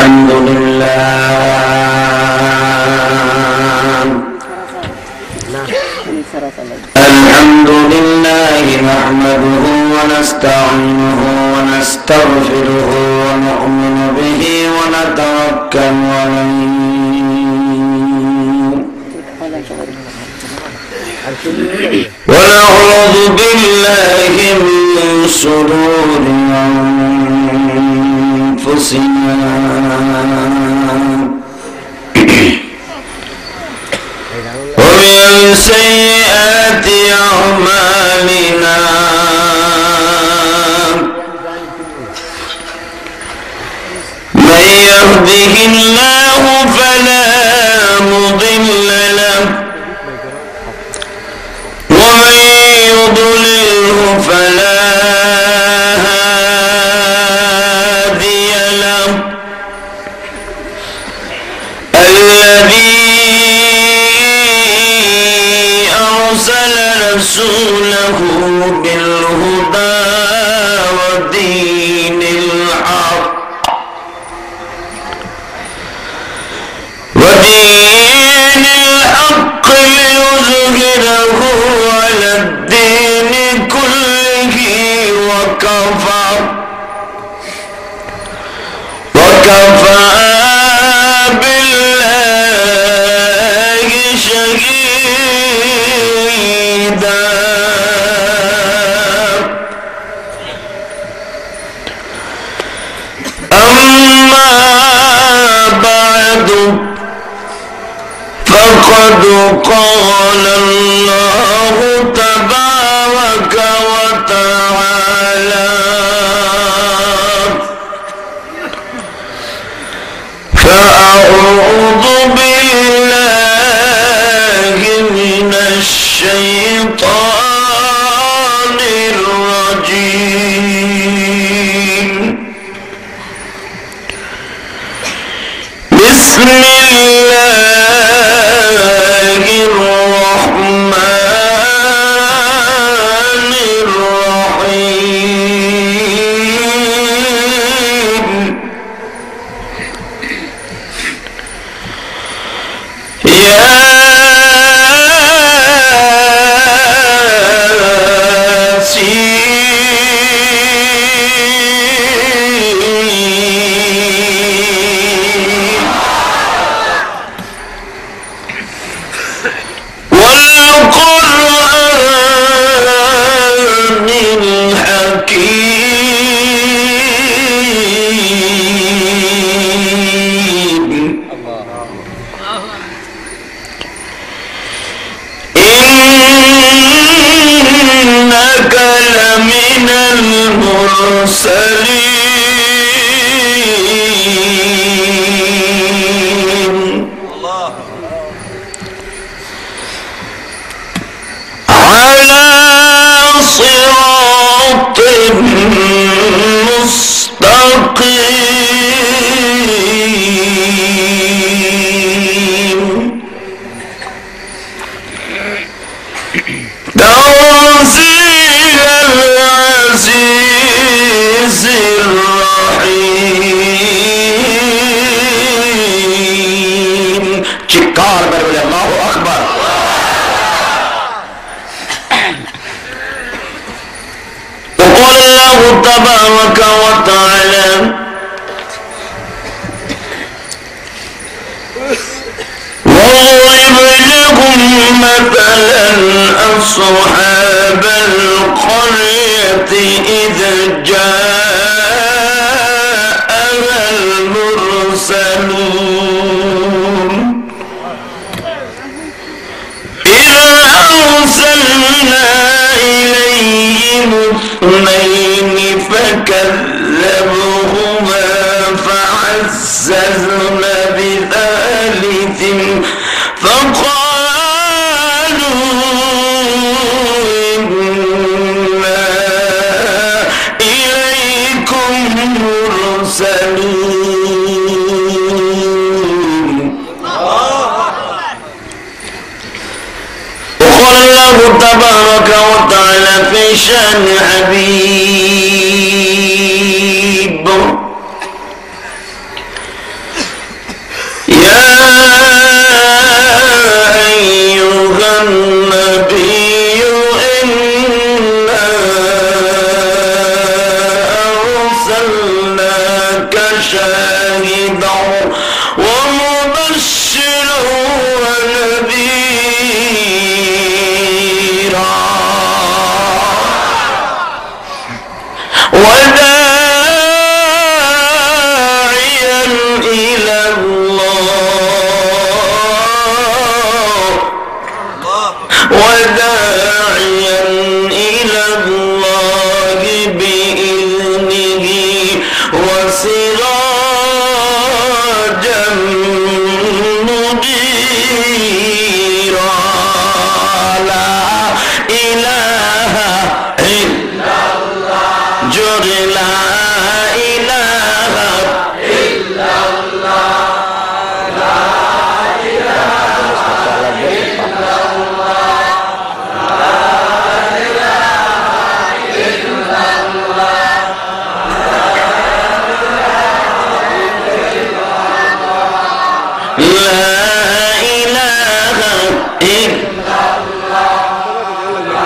الحمد لله نحمده ونستعينه ونستغفره ونؤمن به ونتوكل عليه ونعوذ بالله من شرور أنفسنا ومن سيئات أعمالنا من يهده الله فلا مضل له ومن يضلله فلا هادي له الذي أرسل رسوله بالهدى ودين الحق ليظهره على الدين كله وكفى بالله شهيدا أما بعد فقد قال الله تبارك وتعالى فأعوذ بالله من الشيطان الرجيم بسم الله الرحمن الرحيم المرسلين على صراط مستقيم تنزيل العزيز الرحيم چکار بر الله اکبر وقال الله تبارك وتعالى وضرب لكم مثلا أصحاب القرية إذ جاءها المرسلون إذ أرسلنا إليهم اثنين فكذبوهما فعززنا بثالث فقالوا إنا إليكم مرسلون وقال الله تبارك وتعالى في شأن حبيب أرسلناك شاهدا ومبشرا ونذيرا وداعيا إلى الله وداعيا إلى الله بإذنه وسراجا منيرا لا إله إلا الله جل لا إله إلا الله لا إله إلا الله لا إله إلا الله لا إله إلا الله لا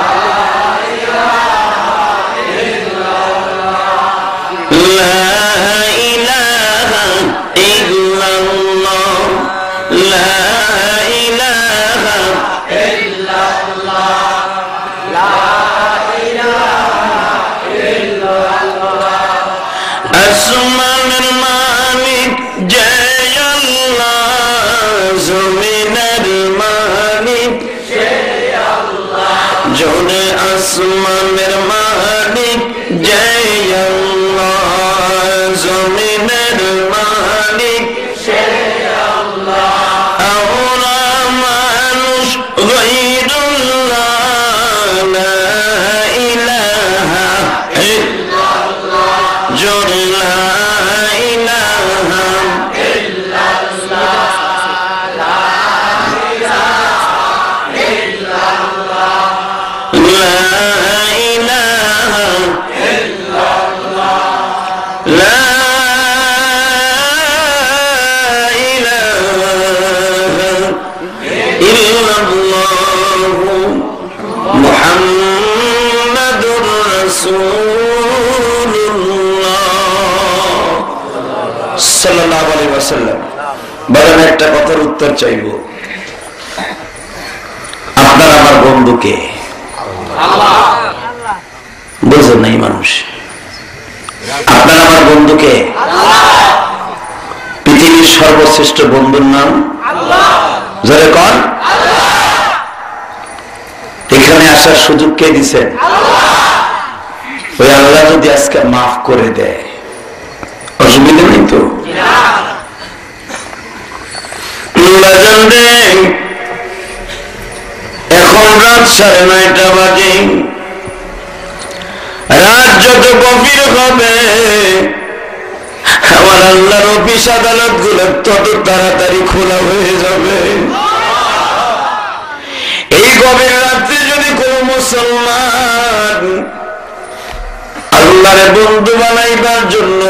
إله إلا الله لا إله إلا الله لا إله إلا الله আসমান মালিক জয় আল্লাহ জমিনের মালিক জয় আল্লাহ জোরে আসমানের মালিক জয় আল্লাহ জমিনের মালিক জয় আল্লাহ আমরা মানুষ গায়রুল্লাহ লা ইলাহা ইল্লাল্লাহ জোরে লা ইলাহা ইল্লাল্লাহ লা ইলাহা ইল্লাল্লাহ লা ইলাহা ইল্লাল্লাহ লা ইলাহা ইল্লাল্লাহু মুহাম্মাদুর রাসূলুল্লাহ সাল্লাল্লাহু আলাইহি ওয়াসাল্লাম। বলেন একটা কথার উত্তর চাইব, আপনার আমার বন্ধুকে আল্লাহ বুঝেন নাই মানুষ, আপনার আমার বন্ধুকে আল্লাহ। পৃথিবীর সর্বশ্রেষ্ঠ বন্ধুর নাম আল্লাহ, জোরে কোন আল্লাহ। এখানে আসার সুযোগ কে দিছেন আল্লাহ। ওই আল্লাহ যদি আজকে মাফ করে দেয় অসুবিধা নেই তো? এখন রাত 9:30 বাজে। রাত যত গভীর হবে আমার আল্লাহর অফিস আদালত গুলো তত তাড়াতাড়ি খোলা হয়ে যাবে। এই গভীর রাত্রে যদি কোন মুসলমান আল্লাহর বন্ধু বানাইবার জন্য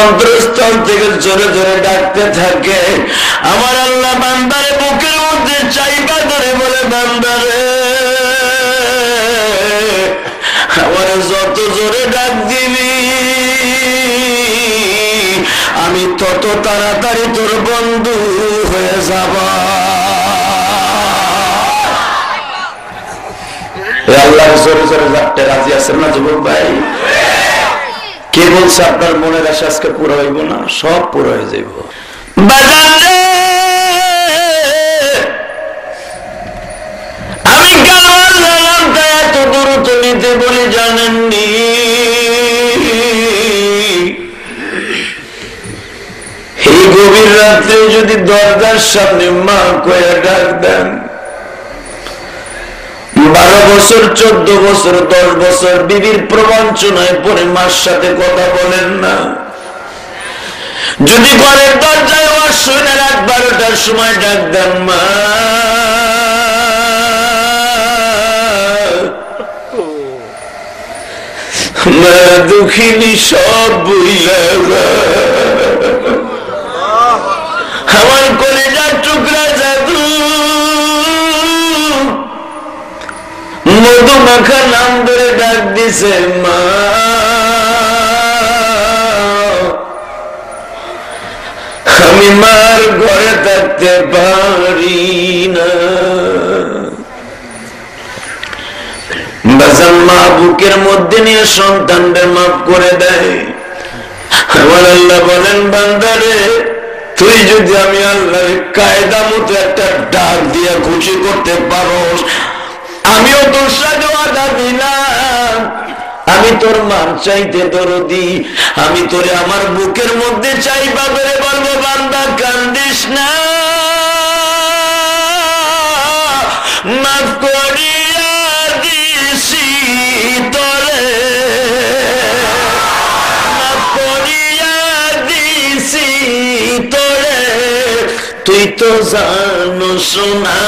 অন্তরস্থল থেকে জোরে জোরে ডাকতে থাকে, আমার আল্লাহ বান্দারে বুকের মধ্যে চাইবা ধরে বলে, বান্দারে আমার যত জোরে ডাক দিবি আমি তত তাড়াতাড়ি তোর বন্ধু হয়ে যাব। আল্লাহ জোরে জোরে ডাকতে রাজি আছেন না যুবক ভাই? কে বলছে আপনার মনের আশা আজকে পুরো হইব না? সব পুরো হয়ে যাইব। আমি কেন আল্লাহটা এত গুরুত্ব নিতে বলি জানেননি? এই গভীর রাত্রে যদি দরজার সামনে মা কয়ে ডাক দেন, 12 বছর 14 বছর 10 বছর বিবির প্রবঞ্চনায় পরে মার সাথে কথা বলেন না, যদি ঘরের দরজায় শুনে রাত 12টার সময় ডাক দেন, মা দুঃখিনী সব বুইলা আমার কলিজার টুকরা জাদু মধু মাখা নাম ধরে ডাক দিছে, মা রাখতে পারি না। বাজান মা বুকের মধ্যে নিয়ে সন্তানদের মাফ করে দেয়। আমার আল্লাহ বলেন বান্দারে তুই যদি আমি আল্লাহর কায়দা মতো একটা ডাক দিয়ে খুশি করতে পারোস, আমিও তোর সাথে ওয়াদা দিলাম আমি তোর মান চাইতে দরদি, আমি তোরে আমার বুকের মধ্যে চাইবা করে বলবো বান্দা কান্দিস না, মাফ করিয়া দিছি তোরে, মাফ করিয়া দিছি তোরে, তুই তো জানো শোনা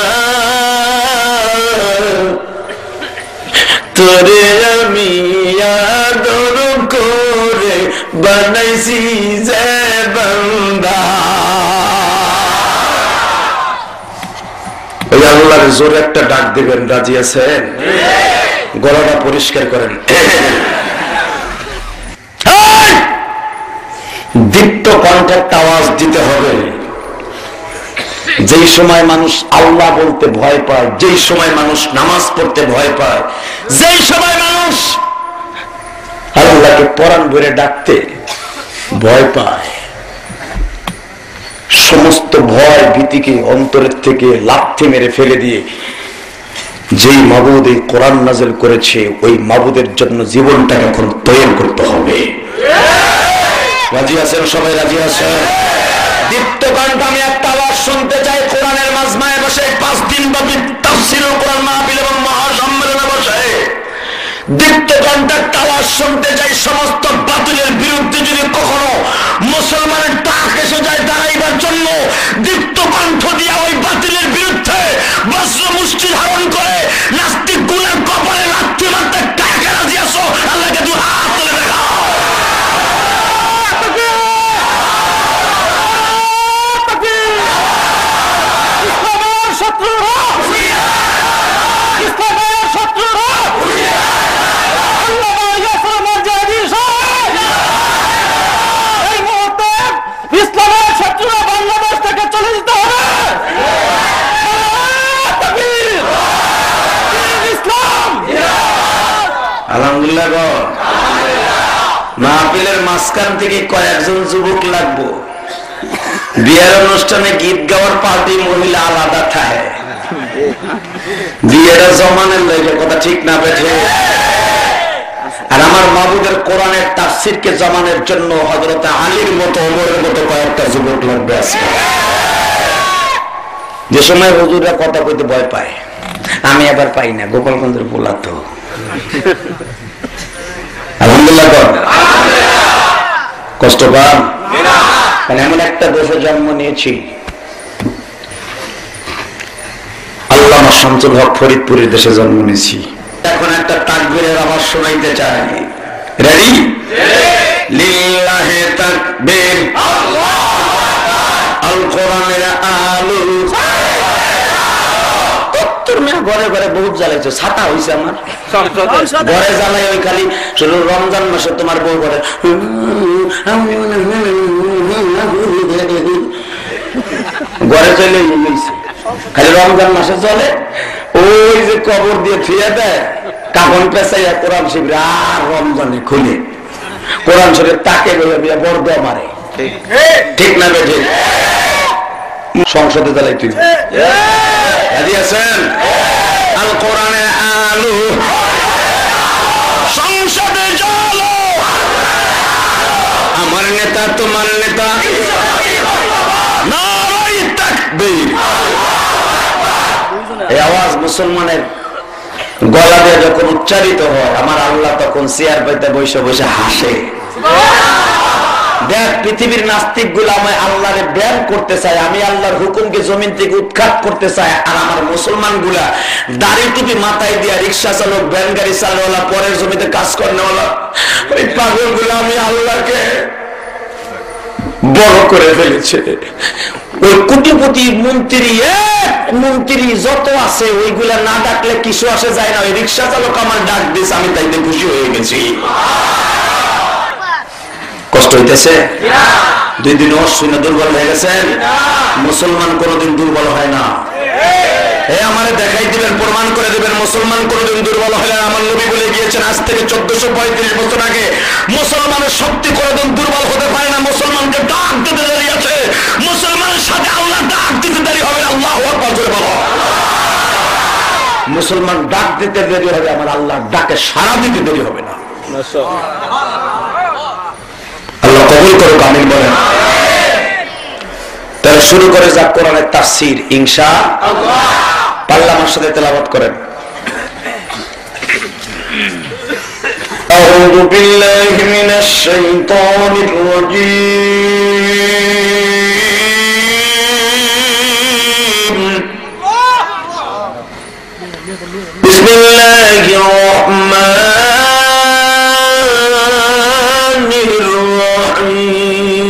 তোরে আমি আদর করে বানাইছি যে বান্দা। ওই আল্লাহর জোরে একটা ডাক দিবেন, রাজি আছেন? গলাটা পরিষ্কার করেন। দীপ্ত কণ্ঠে আওয়াজ দিতে হবে। যেই সময় মানুষ আল্লাহ বলতে ভয় পায়, যেই সময় মানুষ নামাজ পড়তে ভয় পায়, যেই সময় মানুষ আল্লাহকে পরাণ ভরে ডাকতে ভয় পায়, সমস্ত ভয় ভীতিকে অন্তরের থেকে লাথি মেরে ফেলে দিয়ে যেই মাবুদ এই কোরআন নাযিল করেছে ওই মাবুদের জন্য জীবনটাকে এখন তৈরি করতে হবে। রাজি আছেন সবাই? রাজি আছেন? দীপ্ত কণ্ঠ আমি একটা আওয়াজ শুনতে চাই। কোরআনের মাজমায় বসে 5 দিন ব্যাপী তাফসীরুল কোরআন মাহফিল এবং মহাসম্মেলনে বসে দীপ্ত কণ্ঠ একটা আওয়াজ শুনতে চাই। সমস্ত বাতিলের বিরুদ্ধে যদি কখনো মুসলমানের ডাক এসে যায় দাঁড়াইবার জন্য, দীপ্ত কণ্ঠ দিয়ে ওই বাতিলের বিরুদ্ধে বজ্র মুষ্টি ধারণ করে নাস্তিক গুণের কপালে লাথি মারতে কাকে রাজি আছো? আল্লাহকে দু হাত তুলে দেখাও। আলহামদুলিল্লাহ। মাহফিলের মাঝখান থেকে কয়েকজন যুবক লাগবো। বিয়ের অনুষ্ঠানে গীত গাওয়ার পার্টি মহিলা আলাদা থাকে, বিয়েটা জমানের লাগে, কথা ঠিক না বেঠে? আর আমার মাবুদের কোরআনের তাফসীরকে জমানের জন্য হযরত আলীর মতো ওমরের মতো কয়েকটা যুবক লাগবে। আছে যে সময় হুজুররা কথা কইতে ভয় পায়, আমি আবার পাই না, গোপালগঞ্জের বলা তো। আলহামদুলিল্লাহ। কষ্ট পান? কারণ এমন একটা দেশে জন্ম নিয়েছি, আল্লামা শামসুল হক ফরিদপুরের দেশে জন্ম নিয়েছি। এখন একটা তাকবীরের আওয়াজ শোনাইতে চাই। রেডি? লিল্লাহি তাকবীর, আল কোরআনের আলো। ঘরে ঘরে বহুত জ্বালাইছো, ছাতা হয়েছে আমার ঘরে জ্বালাই। ওই খালি শুধু রমজান মাসে তোমার বউ করে ঘরে চলে গেছে, খালি রমজান মাসে চলে। ওই যে কবর দিয়ে ফিরে দেয় কাপড় পেঁচাইয়া কোরআন শিবির, আর রমজানে খুলে কোরআন শরীফ তাকে বড় দেওয়া মারে। ঠিক না বেঠিক? সংসদে জ্বালাই তুই আছেন? আল কোরআনের আলো সংসদে জ্বালো, আমার নেতা তোমার নেতা, নারায়ে তাকবীর। এই আওয়াজ মুসলমানের গলা দিয়ে যখন উচ্চারিত হয়, আমার আল্লাহ তখন চেয়ার পাইতে বসে বসে হাসে। দেখ, পৃথিবীর নাস্তিক গুলো আমায় আল্লাহরে ব্যান করতে চায়, আমি আল্লাহর হুকুমকে জমিন থেকে উৎখাত করতে চাই। আর আমার মুসলমান গুলা দাড়ি টুপি মাথায় দিয়া রিক্সা চালক, ভ্যান গাড়ি চালওয়ালা, পরের জমিতে কাজ করেওয়ালা, ওই পাগল গুলা আমি আল্লাহকে বড় করে ফেলেছে। ওই কোটিপতি মন্ত্রী, এক মন্ত্রী যত আছে ওইগুলা না ডাকলে কিছু আসে যায় না। ওই রিক্সা চালক আমার ডাক দিয়েছে, আমি তাইতে খুশি হয়ে গেছি। কষ্ট হইতেছে? 2 দিন অশ্বিনে দুর্বল হয়ে গেছেন? মুসলমান কোনদিন দুর্বল হয় না। আমারে দেখাই দিবেন, প্রমাণ করে দিবেন মুসলমান কোনদিন দুর্বল হয় না। আমার নবী বলে গিয়েছেন আজ থেকে 1435 বছর আগে, মুসলমানের শক্তি কোনদিন দুর্বল হতে পারে না। মুসলমানকে ডাক দিতে দেরি আছে, মুসলমানের সাথে আল্লাহ ডাক দিতে দেরি হবে না। আল্লাহু আকবার জোরে বলো। মুসলমান ডাক দিতে দেরি হবে, আমার আল্লাহ ডাকে সাড়া দিতে দেরি হবে না। আল্লাহ কবুল করুক, আমিন বলেন। তাহলে শুরু করে যাক কোরআনের তাফসীর ইনশাআল্লাহ। পারলে আমার সাথে তেলাওয়াত করেন। আউযু বিল্লাহি মিনাশ শাইতানির রাজীম। বিসমিল্লাহির রাহমানির রাহিম।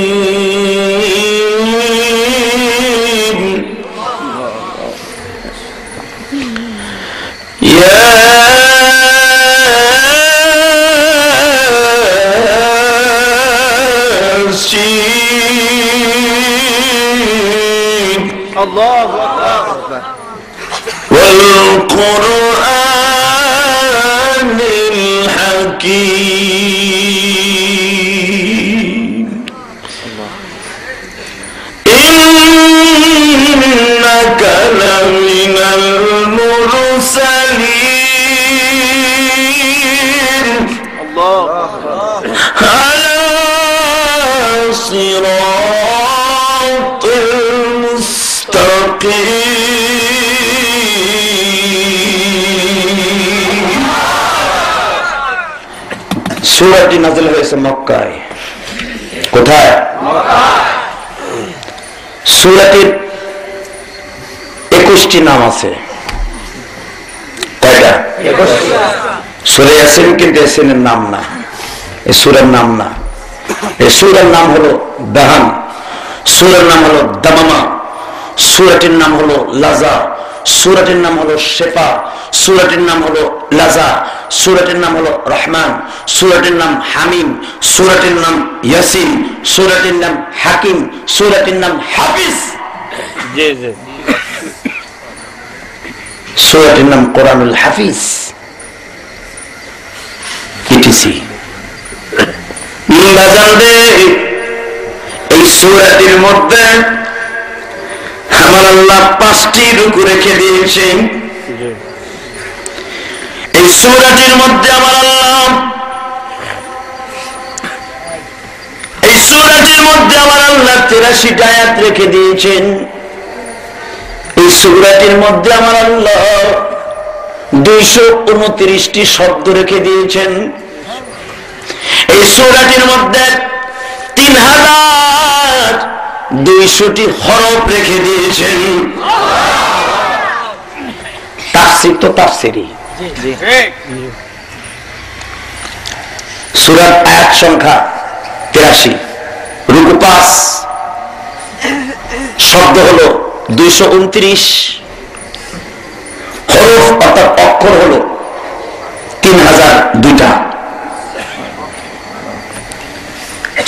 الله أكبر والقرآن الحكيم إنك لمن المرسلين الله أكبر على صراط المستقيم। সূরাটি নাযিল হয়েছে মক্কায়। কোথায়? সূরাটির 21টি নাম আছে। কয়টা? 21টি। সূরা ইয়াসিন কিন্তু ইয়াসিনের নাম না, এই সূরার নাম না। এই সূরার নাম হলো দাহান, সূরার নাম হলো দামামা, সূরাটির নাম হলো লাজা, সূরাটির নাম হলো শেফা, সূরাটির নাম হলো লাজা, সূরাটির নাম হলো রহমান, সূরাটির নাম হামিম, সূরাটির নাম ইয়াসিন, সূরাটির নাম হাকিম, সূরাটির নাম হাফিজ, জি জি, সূরাটির নাম কোরআনুল হাফিজ ইটিসি। এই সূরাটির মধ্যে আমার আল্লাহ 5টি রুকু রেখে দিয়েছেন। এই সূরাটির মধ্যে আমার আল্লাহ এই সূরাটির মধ্যে আমার আল্লাহ 83টা আয়াত রেখে দিয়েছেন। এই সূরাটির মধ্যে আমার আল্লাহ 229টি শব্দ রেখে দিয়েছেন। এই সূরাটির মধ্যে 3200টি হরফ রেখে দিয়েছেন। তাফসীর তো তাফসীরই। সূরার আয়াত সংখ্যা 83, রুকু 5, শব্দ হলো 229, হরফ অর্থাৎ অক্ষর হলো 3002টা।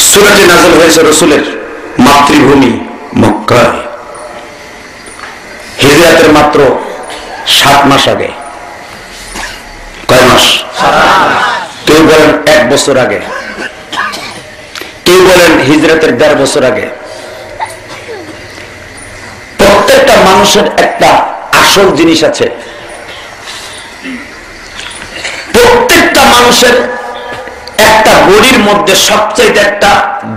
সূরাটি নাযিল হয়েছে রাসূলের মাতৃভূমি মক্কায়, হিজরতের মাত্র 7 মাস আগে। কয় মাস? কেউ বলেন 1 বছর আগে, কেউ বলেন হিজরতের 1.5 বছর আগে। প্রত্যেকটা মানুষের একটা আসল জিনিস আছে, প্রত্যেকটা মানুষের একটা বডির মধ্যে সবচেয়ে একটা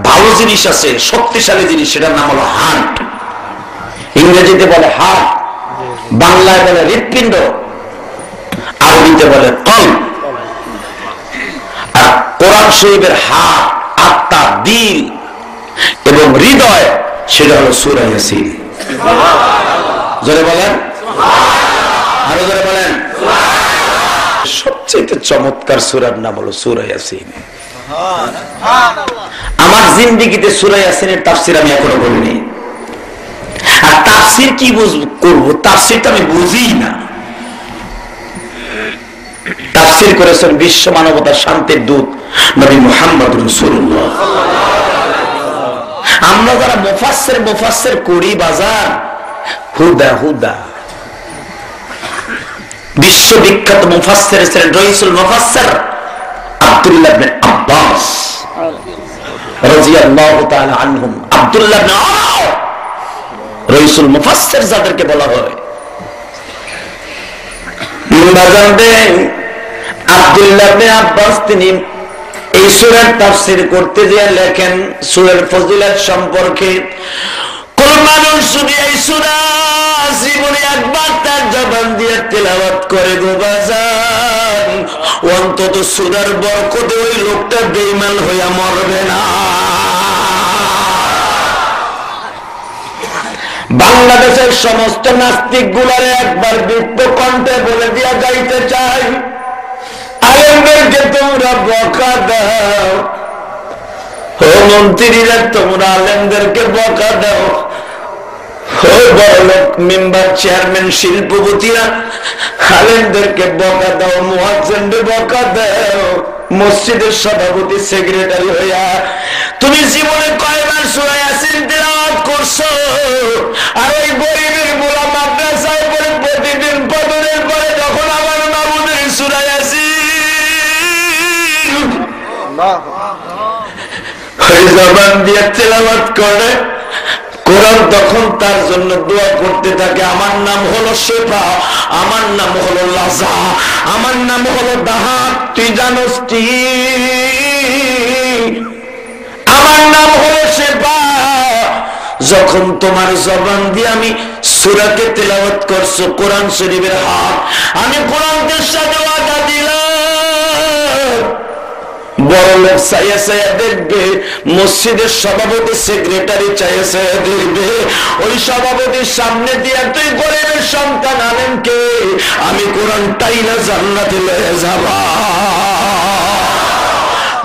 ভালো জিনিস আছে, শক্তিশালী জিনিস, সেটার নাম হলো হার্ট। ইংরেজিতে বলে হার্ট, বাংলায় বলে হৃৎপিণ্ড, আরবিতে বলে কলব। আর কোরআন শরীফের হার্ট, আত্মা, দিল এবং হৃদয়, সেটা হলো সূরা ইয়াসিন। জোরে বলেন, আরো জোরে বলেন। সবচেয়ে চমৎকার সূরার নাম হলো সূরা ইয়াসিন। আমার জিন্দেগিতে সূরা ইয়াসিনের তাফসীর আমি এখনো বলিনি। আর তাফসীর কি করব, তাফসীরটা আমি বুঝি না। তাফসীর করেছেন বিশ্ব মানবতার শান্তির দূত নবী মুহাম্মদ রাসূলুল্লাহ। আমরা আমরা যারা মুফাসসির করি বাজার, হুদা বিশ্ববিখ্যাত মুফাসসির ছিলেন রাইসুল মুফাসসির আব্দুল্লাহ ইবনে আব্বাস রাদিয়াল্লাহু তাআলা আনহুম। আব্দুল্লাহ ইবনে আমর রাইসুল মুফাসসির যাদেরকে বলা হয়। আব্দুল্লাহ ইবনে আব্বাস তিনি এই সূরার তাফসীর করতে গিয়ে লেখেন সূরার ফজিলত সম্পর্কে, কোন মানুষ যদি এই সূরা জীবনে একবার তার জবান দিয়ে তেলাওয়াত করে গো বাজার, অন্তত সূরার বরকতে ওই লোকটা বেঈমান হইয়া মরবে না। বাংলাদেশের সমস্ত নাস্তিক গুলারে একবার বৃত্ত কণ্ঠে বলে দিয়া যাইতে চাই, আলেমদেরকে তোমরা বকা দাও, ও মন্ত্রীরা তোমরা আলেমদেরকে বকা দাও, ও বড়লোক মেম্বার চেয়ারম্যান শিল্পপতিরা আলেমদেরকে বকা দাও, মুয়াজ্জিনদের বকা দাও, মসজিদের সভাপতি সেক্রেটারি হইয়া তুমি জীবনে কয়বার সূরা ইয়াসিন তেলাওয়াত করছো? আর ওই গরিবের গোলাম মাদ্রাসায় পড়ে প্রতিদিন ফজরের পরে যখন আমার মাবুদের সূরা ইয়াসিন ওই জবান দিয়ে তেলাওয়াত করে, কোরআন তখন তার জন্য দোয়া করতে থাকে, আমার নাম হলো শেফা, আমার নাম হলো লাজা, আমার নাম হলো দাহাত, তুই জানোস কি আমার নাম হলো শেফা। যখন তোমার জবান দিয়ে আমি সূরাকে তেলাওয়াত করছো, কোরআন শরীফের হক, আমি কোরআনকে সাথে ওয়াদা দিলাম, বড় লোক চাইয়া চাইয়া দেখবে, মসজিদের সভাপতি সেক্রেটারি চাইয়া চাইয়া দেখবে, ওই সভাপতির সামনে দিয়ে তুই গরিবের সন্তান আলেমকে আমি কোরআনটাই না জান্নাতে লয়ে যাবা।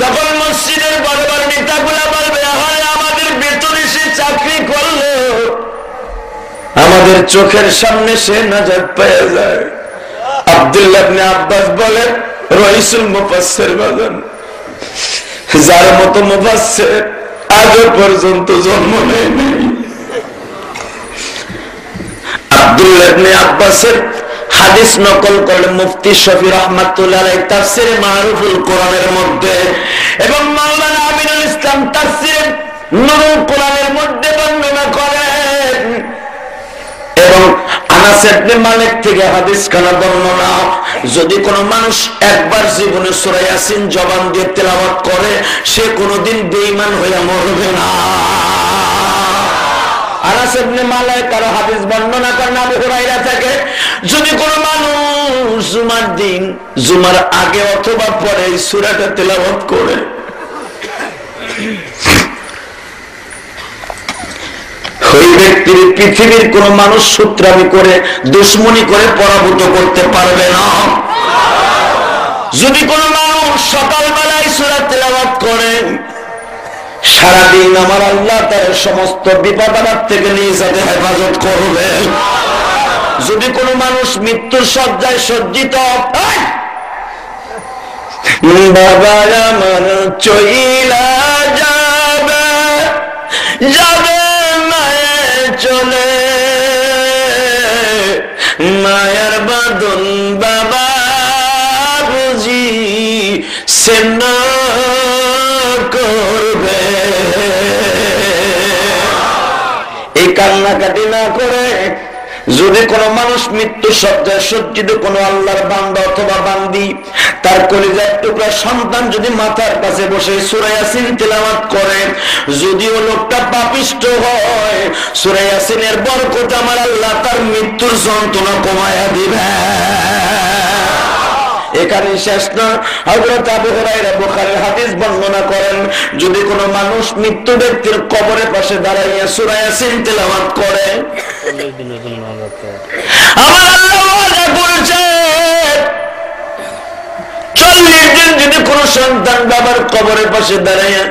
তখন মসজিদের বড় বড় নেতাগুলা বলবে, আরে আমাদের বেতনে সে চাকরি করলো, আমাদের চোখের সামনে সে নাজাত পেয়ে যায়। আব্দুল্লাহ ইবনে আব্বাস বলে, রাইসুল মুফাসসির বাজান, যার মতো মুফাসসির আজও পর্যন্ত জন্ম নেয়নি। আব্দুল্লাহ ইবনে আব্বাসের হাদিস নকল করলেন মুফতি শফি রাহমাতুল্লাহ আলাইহি তাফসীরে মারুফুল কোরআনের মধ্যে, এবং মাওলানা আমিনুল ইসলাম তাফসীরে নুরুল কোরআনের মধ্যে বর্ণনা করেন, এবং আনাস ইবনে মালিক থেকে হাদিস খানা বর্ণনা, যদি কোনো মানুষ একবার জীবনে সূরা ইয়াসিন জবান দিয়ে তেলাওয়াত করে, সে কোনোদিন বেঈমান হয়ে মরবে না। আনাস ইবনে মালিক আর হাদিস বর্ণনা করেন আবু হুরায়রা থেকে, যদি কোনো মানুষ জুমার দিন জুমার আগে অথবা পরে এই সূরাটা তেলাওয়াত করে, ওই ব্যক্তির পৃথিবীর কোন মানুষ সূত্রামি করে দুশ্মনী করে পরাভূত করতে পারবে না। যদি কোন মানুষ সকালবেলায় সূরা তেলাওয়াত করে, সারাদিন আমার আল্লাহ তার সমস্ত বিপদ আপদ থেকে নিজেকে হেফাজত করবে। যদি কোন মানুষ মৃত্যুর শয্যায় সজ্জিত, বাবা আমার চইলা যাবে যাবে চলে, মায়ার বাদন বাবা বুঝি সেন করবে, এই কান্নাকাটি না করে যদি কোন মানুষ মৃত্যু শয্যায় সজ্জিত কোন আল্লাহর বান্দা অথবা বান্দি, তার কলিজার টুকরা সন্তান যদি মাথার কাছে বসে সূরা ইয়াসিন তেলাওয়াত করে, যদিও লোকটা পাপিষ্ঠ হয়, সূরা ইয়াসিনের বরকতে আমার আল্লাহ তার মৃত্যুর যন্ত্রণা কমায়া দিবে। এখানে শেষ না, হযরত আবু হুরায়রা বুখারীর হাদিস বর্ণনা করেন, যদি কোনো মানুষ মৃত্যু ব্যক্তির কবরের পাশে দাঁড়াইয়া সূরা ইয়াসিন তেলাওয়াত করে, আমার আল্লাহ ওয়াদা করেছেন 40 দিন যদি কোন সন্তান বাবার কবরের পাশে দাঁড়াইয়া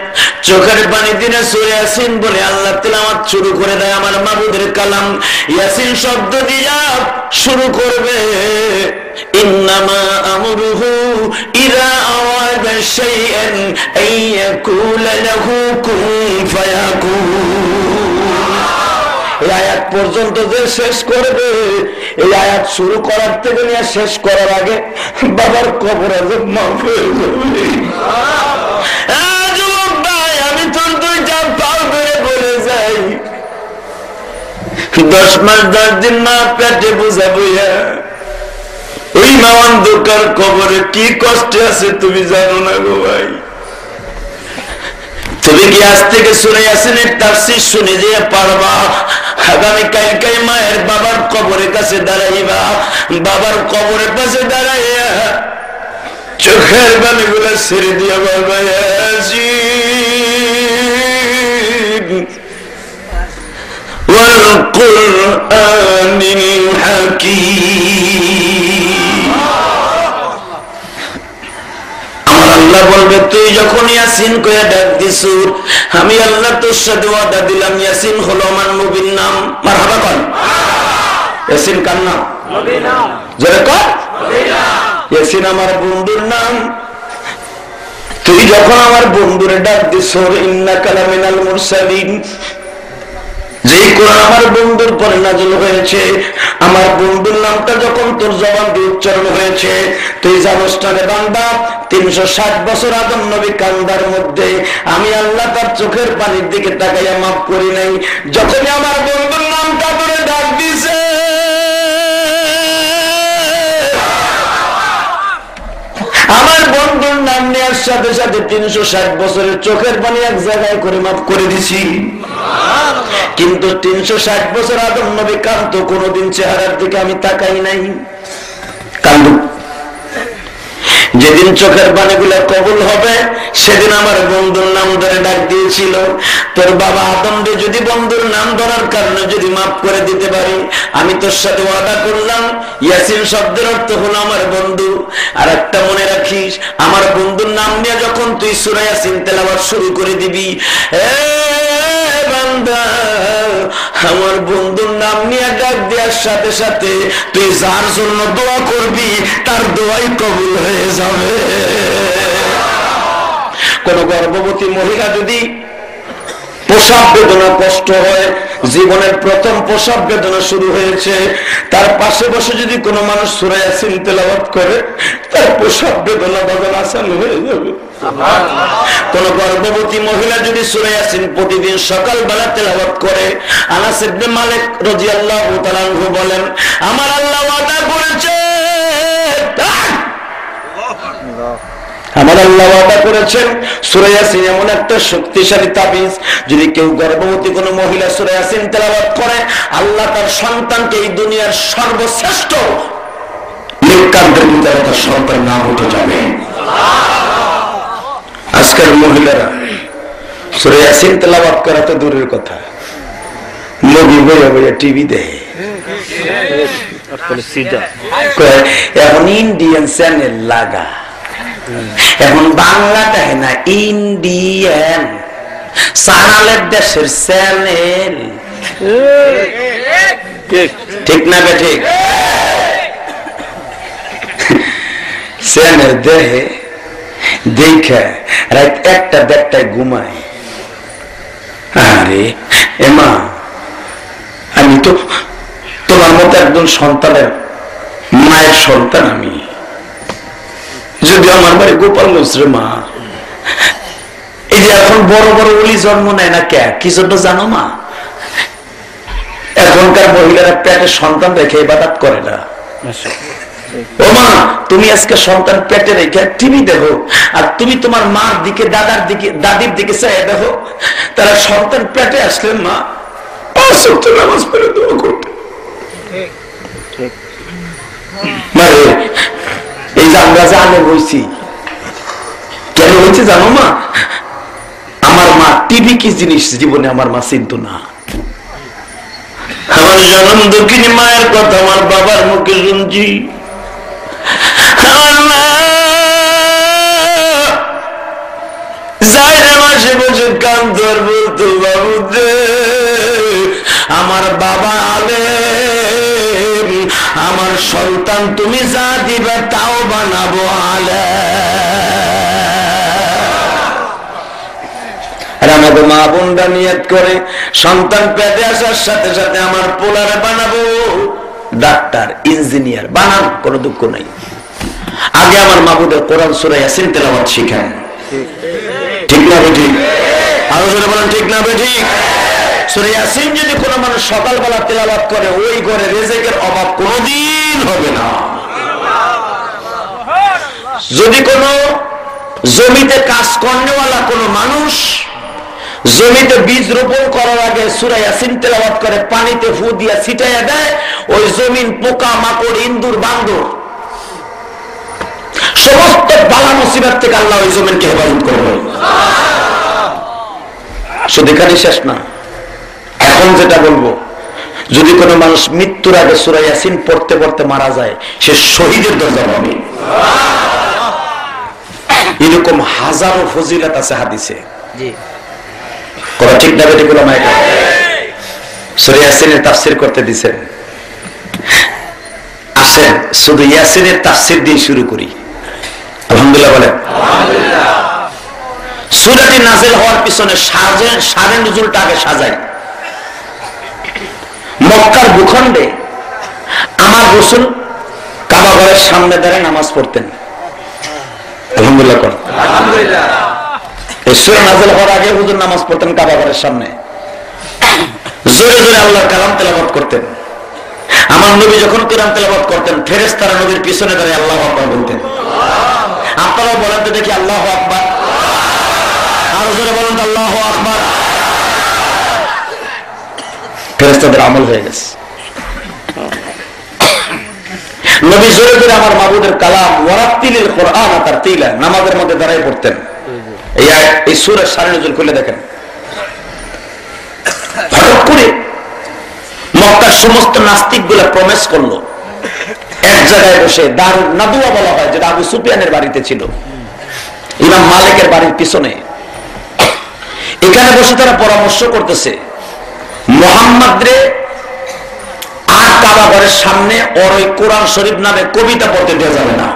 চোখের পানি দিনে সূরা ইয়াসিন বলে আল্লাহ তেলাওয়াত শুরু করে দেয়, আমার মাবুদের কালাম ইয়াসিন শব্দ দিয়া শুরু করবে, ইন্নামা আমরুহু ইযা আরাদা শাইআন আন ইয়াকুলা লাহু কুন ফায়াকুন। এই আয়াত পর্যন্ত যে শেষ করবে, এই আয়াত শুরু করার থেকে নিয়ে শেষ করার আগে বাবার কবর আযাব মাফ হয়ে যাবে। যুবক ভাই, আমি তোর দুইটা পাও ধরে বলে যাই, 10 মাস 10 দিন মা পেটে বোঝা বইয়া ওই মা অন্ধকার কবরে কি কষ্টে আছে তুমি জানো না গো ভাই। তুমি কি আজ থেকে সূরা ইয়াসিনের তাফসীর শুনে যে পারবা? আগামী কালকে মায়ের বাবার কবরের কাছে দাঁড়াইবা, বাবার কবরের পাশে দাঁড়াইয়া চোখের পানিগুলো ছেড়ে দিয়া বলবা, ইয়াসিন ওয়াল কুরআনিল হাকীম। আমার আল্লাহ বলবে, তুই যখন ইয়াসিন কইয়া ডাক দিছু, আমি আল্লাহ তোর সাথে ওয়াদা দিলাম, ইয়াসিন হলো আমার নবীর নাম। মারহাবা কর। ইয়াসিন কার নাম? নবীর নাম। জোরে কর, নবীর নাম। ইয়াসিন আমার বন্ধুর নাম। তুই যখন আমার বন্ধুরে ডাক দিছু, ইন্নাকা লামিনাল মুরসালিন, যেই কোরআন আমার বন্ধুর পরে নাযিল হয়েছে, আমার বন্ধুর নামটা যখন তোর জবান দিয়ে উচ্চারণ হয়েছে, তুই জানোস না রে বান্দা, 360 বছর আদম নবী কান্দার মধ্যে আমি আল্লাহ তার চোখের পানির দিকে তাকাইয়া মাফ করি নাই। যখনই আমার বন্ধুর নামটা করে ডাক দিছে, আমার বন্ধুর নাম নেওয়ার সাথে সাথে 360 বছরের চোখের পানি এক জায়গায় করে মাফ করে দিছি। কিন্তু 360 বছর আদম নবী কান্ত, কোনদিন চেহারার দিকে আমি তাকাই নাই। কান্দু যেদিন চোখের পানিগুলো কবুল হবে, সেদিন আমার বন্ধুর নাম ধরে ডাক দিয়েছিল। তোর বাবা আদমকে যদি বন্ধুর নাম ধরার কারণে যদি মাফ করে দিতে পারি, আমি তোর সাথে ওয়াদা করলাম, ইয়াসিন শব্দের অর্থ হলো আমার বন্ধু। আর একটা মনে রাখিস, আমার বন্ধুর নাম নিয়ে যখন তুই সূরা ইয়াসিন তেলাওয়াত শুরু করে দিবি, বান্দা, আমার বন্ধুর নাম নিয়ে ডাক দেওয়ার সাথে সাথে তুই যার জন্য দোয়া করবি, তার দোয়াই কবুল হয়ে যাবে। কোন গর্ভবতী মহিলা যদি প্রসব বেদনা কষ্ট হয়, জীবনের প্রথম প্রসব বেদনা শুরু হয়েছে, তার পাশে বসে যদি কোনো মানুষ সূরা ইয়াসিন তেলাওয়াত করে, তার প্রসব বেদনা বদল আসান হয়ে যাবে। কোন গর্ভবতী মহিলা যদি সূরা ইয়াসিন প্রতিদিন সকালবেলা তেলাওয়াত করে, আনাস ইবনে মালিক রাদিয়াল্লাহু তাআলা আনহু বলেন, আমার আল্লাহ ওয়াদা করেছে, আমার আল্লাহ ওয়াদা করেছেন, সূরা ইয়াসিন এমন একটা শক্তিশালী তাবিজ, যদি কেউ গর্ভবতী কোনো মহিলা সূরা ইয়াসিন তেলাওয়াত করে, আল্লাহ তার সন্তানকে এই দুনিয়ার সর্বশ্রেষ্ঠ নেককারদের ভিতরে তার সন্তান নাম উঠে যাবে। আজকের মহিলারা সূরা ইয়াসিন তেলাওয়াত করা তো দূরের কথা, নবী বইয়া বইয়া টিভি দেখে। এখন ইন্ডিয়ান চ্যানেল লাগা, এখন বাংলাটা না ইন্ডিয়ান সানালের দেশের চ্যানেল, ঠিক না বে ঠিক? চ্যানেল দেখে দেখে রাত 1টা-1:30টায় ঘুমায়। আরে এমা, আমি তো তোমার মতো একজন সন্তানের মায়ের সন্তান, আমি যদি আমার বাড়ি গোপালগঞ্জ রে মা, এই যে এখন বড় বড় ওলি জন্ম নেয় না কে, কি জন্য জানো মা? এখনকার মহিলারা পেটে সন্তান রেখে ইবাদত করে না। ও মা, তুমি আজকে সন্তান পেটে রেখে টিভি দেখো, আর তুমি তোমার মার দিকে, দাদার দিকে, দাদির দিকে চাই দেখো, তারা সন্তান পেটে আসলে মা 5 ওয়াক্ত নামাজ পড়ে দোয়া করতে। এই যে আমরা জানে বলছি, কেন হয়েছে জানো মা? আমার মা টিভি কি জিনিস জীবনে আমার মা চিনত না। আমার জন্ম দক্ষিণী মায়ের কথা আমার বাবার মুখে শুনছি। আমার মা যাইরে মাসে বসে কান ধর বলতো, বাবু দে, আমার বাবা আলেম, আমার সন্তান তুমি যা দিবে তাও বানাবো আলেম। আর আমার আমাকে মা বোনরা নিয়ত করে সন্তান পেটে আসার সাথে সাথে আমার পোলারে বানাবো ডাক্তার, ইঞ্জিনিয়ার, বানান, কোনো দুঃখ নাই। আগে আমার মাবুদের কোরআন সূরা ইয়াসিন তেলাওয়াত শিখান। ঠিক না বেঠিক? আরো জোরে বলেন ঠিক না বেঠিক? সূরা ইয়াসিন যদি কোনো মানুষ সকালবেলা তেলাওয়াত করে, ওই ঘরে রিজিকের অভাব কোনোদিন হবে না। যদি কোনো জমিতে কাজ করেওয়ালা কোনো মানুষ জমিতে বীজ রোপণ করার আগে সূরা ইয়াসিন তেলাওয়াত করে, পানিতে ফু দিয়া ছিটাইয়া দেয়, ওই জমিন পোকা মাকড় ইন্দুর বান্দর সমস্ত বালা মুসিবত থেকে আল্লাহ ওই জমিনকে হেফাজত করবে। শুধু এখানে শেষ না, এখন যেটা বলবো, যদি কোনো মানুষ মৃত্যুর আগে সূরা ইয়াসিন পড়তে পড়তে মারা যায়, সে শহীদের দরজা পাবে। এরকম হাজারো ফজিলত আছে হাদিসে। কথা ঠিক না বেঠিক? সূরা ইয়াসিনের তাফসীর করতে দিছেন। আসেন শুধু ইয়াসিনের তাফসীর দিয়ে শুরু করি। আলহামদুলিল্লাহ বলেন। সূরাটি নাযিল হওয়ার পিছনে সারে নুজুলটা আগে সাজাই। মক্কার ভূখণ্ডে আমার রাসূল কাবা ঘরের সামনে দাঁড়িয়ে নামাজ পড়তেন। আলহামদুলিল্লাহ কর। আলহামদুলিল্লাহ। এই সূরা নাযিল হওয়ার আগে হুজুর নামাজ পড়তেন কাবা ঘরের সামনে, জোরে জোরে আল্লাহর কালাম তেলাওয়াত করতেন। আমার নবী যখন কোরআন তেলাওয়াত করতেন, ফেরেশতারা নবীর পিছনে দাঁড়িয়ে আল্লাহু আকবার বলতেন। আপনারা বলেন তো দেখি আল্লাহু আকবার। আরো জোরে বলেন আল্লাহু আকবার। ফেরেশতাদের আমল হয়ে গেছে। নবী জোরে জোরে আমার মাবুদের কালাম ওয়ারাতিলিল কুরআন তারতিলা নামাজের মধ্যে দাঁড়িয়ে পড়তেন। এই সূরার সারে নজুল খুলে দেখেন। হঠাৎ করে মক্কার সমস্ত নাস্তিকগুলা প্রমিস করলো, এক জায়গায় বসে দারুন নাদুয়া বলা হয়, যেটা আবু সুফিয়ানের বাড়িতে ছিল, ইমাম মালিকের বাড়ির পিছনে। এখানে বসে তারা পরামর্শ করতেছে, মুহাম্মদ রে আর কাবা ঘরের সামনে ওর ওই কোরআন শরীফ নামে কবিতা পড়তে দেওয়া যাবে না।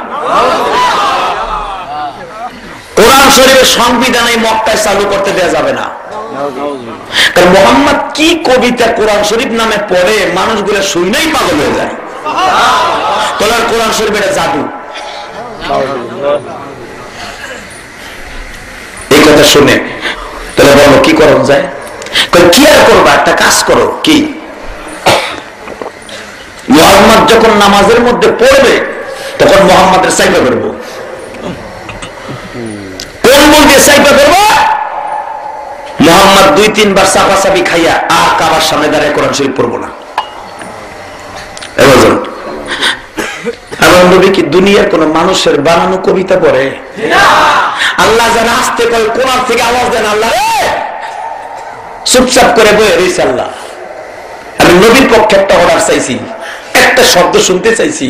কোরআন শরীফের সংবিধান এই মক্কায় চালু করতে দেওয়া যাবে না। কারণ মুহাম্মদ কি কবিতা কোরআন শরীফ নামে পড়ে, মানুষগুলো শুনেই পাগল হয়ে যায়। তোলার কোরআন শরীফ এটা জাদু। এই কথা শুনে তাহলে বলো কি করা যায়? কি আর করবা, একটা কাজ করো। কি? মুহাম্মদ যখন নামাজের মধ্যে পড়বে তখন মুহাম্মাদের সাইবা করবো। কোন বল দিয়ে সাইবা করবো? মুহাম্মদ 2-3 বার চাপাচাপি খাইয়া আর কাবার সামনে দাঁড়িয়ে কোরআন শরীফ পড়বো না। আমার নবী কি দুনিয়ার কোন মানুষের বানানো কবিতা পড়ে? আল্লাহ যারা আসতে কয় কোরআন থেকে আওয়াজ দেন, আল্লাহ চুপচাপ করে বয়ে রয়েছে। আল্লাহ, আমি নবীর পক্ষে একটা অর্ডার চাইছি, একটা শব্দ শুনতে চাইছি।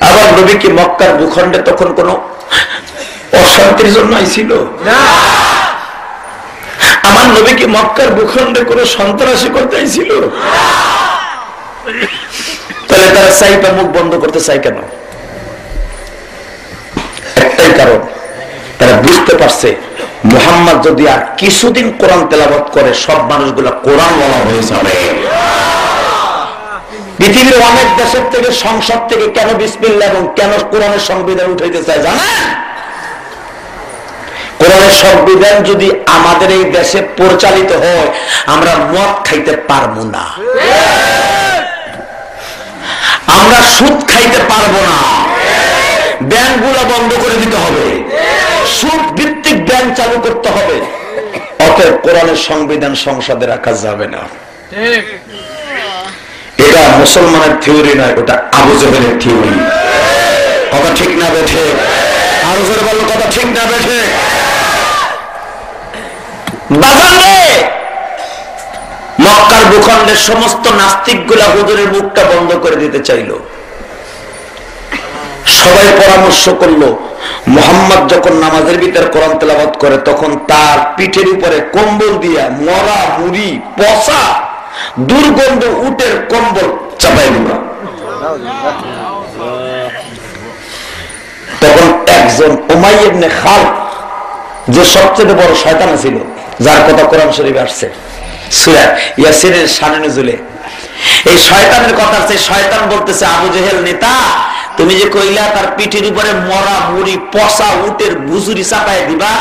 আবার নবী কি মক্কার ভূখণ্ডে তখন কোন অশান্তির জন্য আইছিল? আমার নবী কি মক্কার ভূখণ্ডে কোন সন্ত্রাসী করতে আইছিল? তাহলে তারা চাইটা মুখ বন্ধ করতে চাই কেন? একটাই কারণ, তারা বুঝতে পারছে মুহাম্মদ যদি আর কিছুদিন কোরআন তেলাওয়াত করে সব মানুষগুলা কোরআন ওয়ালা হয়ে যাবে। পৃথিবীর অনেক দেশের থেকে, সংসদ থেকে কেন বিসমিল্লাহ এবং কেন কোরআনের সংবিধান উঠাইতে চায় জানেন? কোরআনের সংবিধান যদি আমাদের এই দেশে পরিচালিত হয়, আমরা মদ খাইতে পারবো না, আমরা সুদ খাইতে পারবো না, ব্যাংকগুলো বন্ধ করে দিতে হবে, সুদ ভিত্তিক ব্যাংক চালু করতে হবে। অতএব কোরআনের সংবিধান সংসদে রাখা যাবে না। এটা মুসলমানের থিওরি নয়, ওটা আবু জেহেলের থিওরি। কথা ঠিক না বেঠে? আরো জোরে বলো, কথা ঠিক না বেঠে? মক্কার ভূখণ্ডের সমস্ত নাস্তিক গুলা হুজুরের মুখটা বন্ধ করে দিতে চাইল। সবাই পরামর্শ করলো, মুহাম্মদ যখন নামাজের ভিতর কোরআন তেলাওয়াত করে তখন তার পিঠের উপরে কম্বল দিয়া মরা মুড়ি পচা দুর্গন্ধ উটের কম্বল চাপাই দিবা। তখন একজন উমাইয়া ইবনে খালদ, যে সবচেয়ে বড় শয়তান ছিল, যার কথা কোরআন শরীফে আসছে সূরা ইয়াসিনের শানে নজুলে। এই শয়তানের কথা আছে, শয়তান বলতেছে আবু জেহেল নেতা, তুমি যে কইলা তার পিঠের উপরে মরা মুড়ি পচা উটের বুজুরি চাপায় দিবা,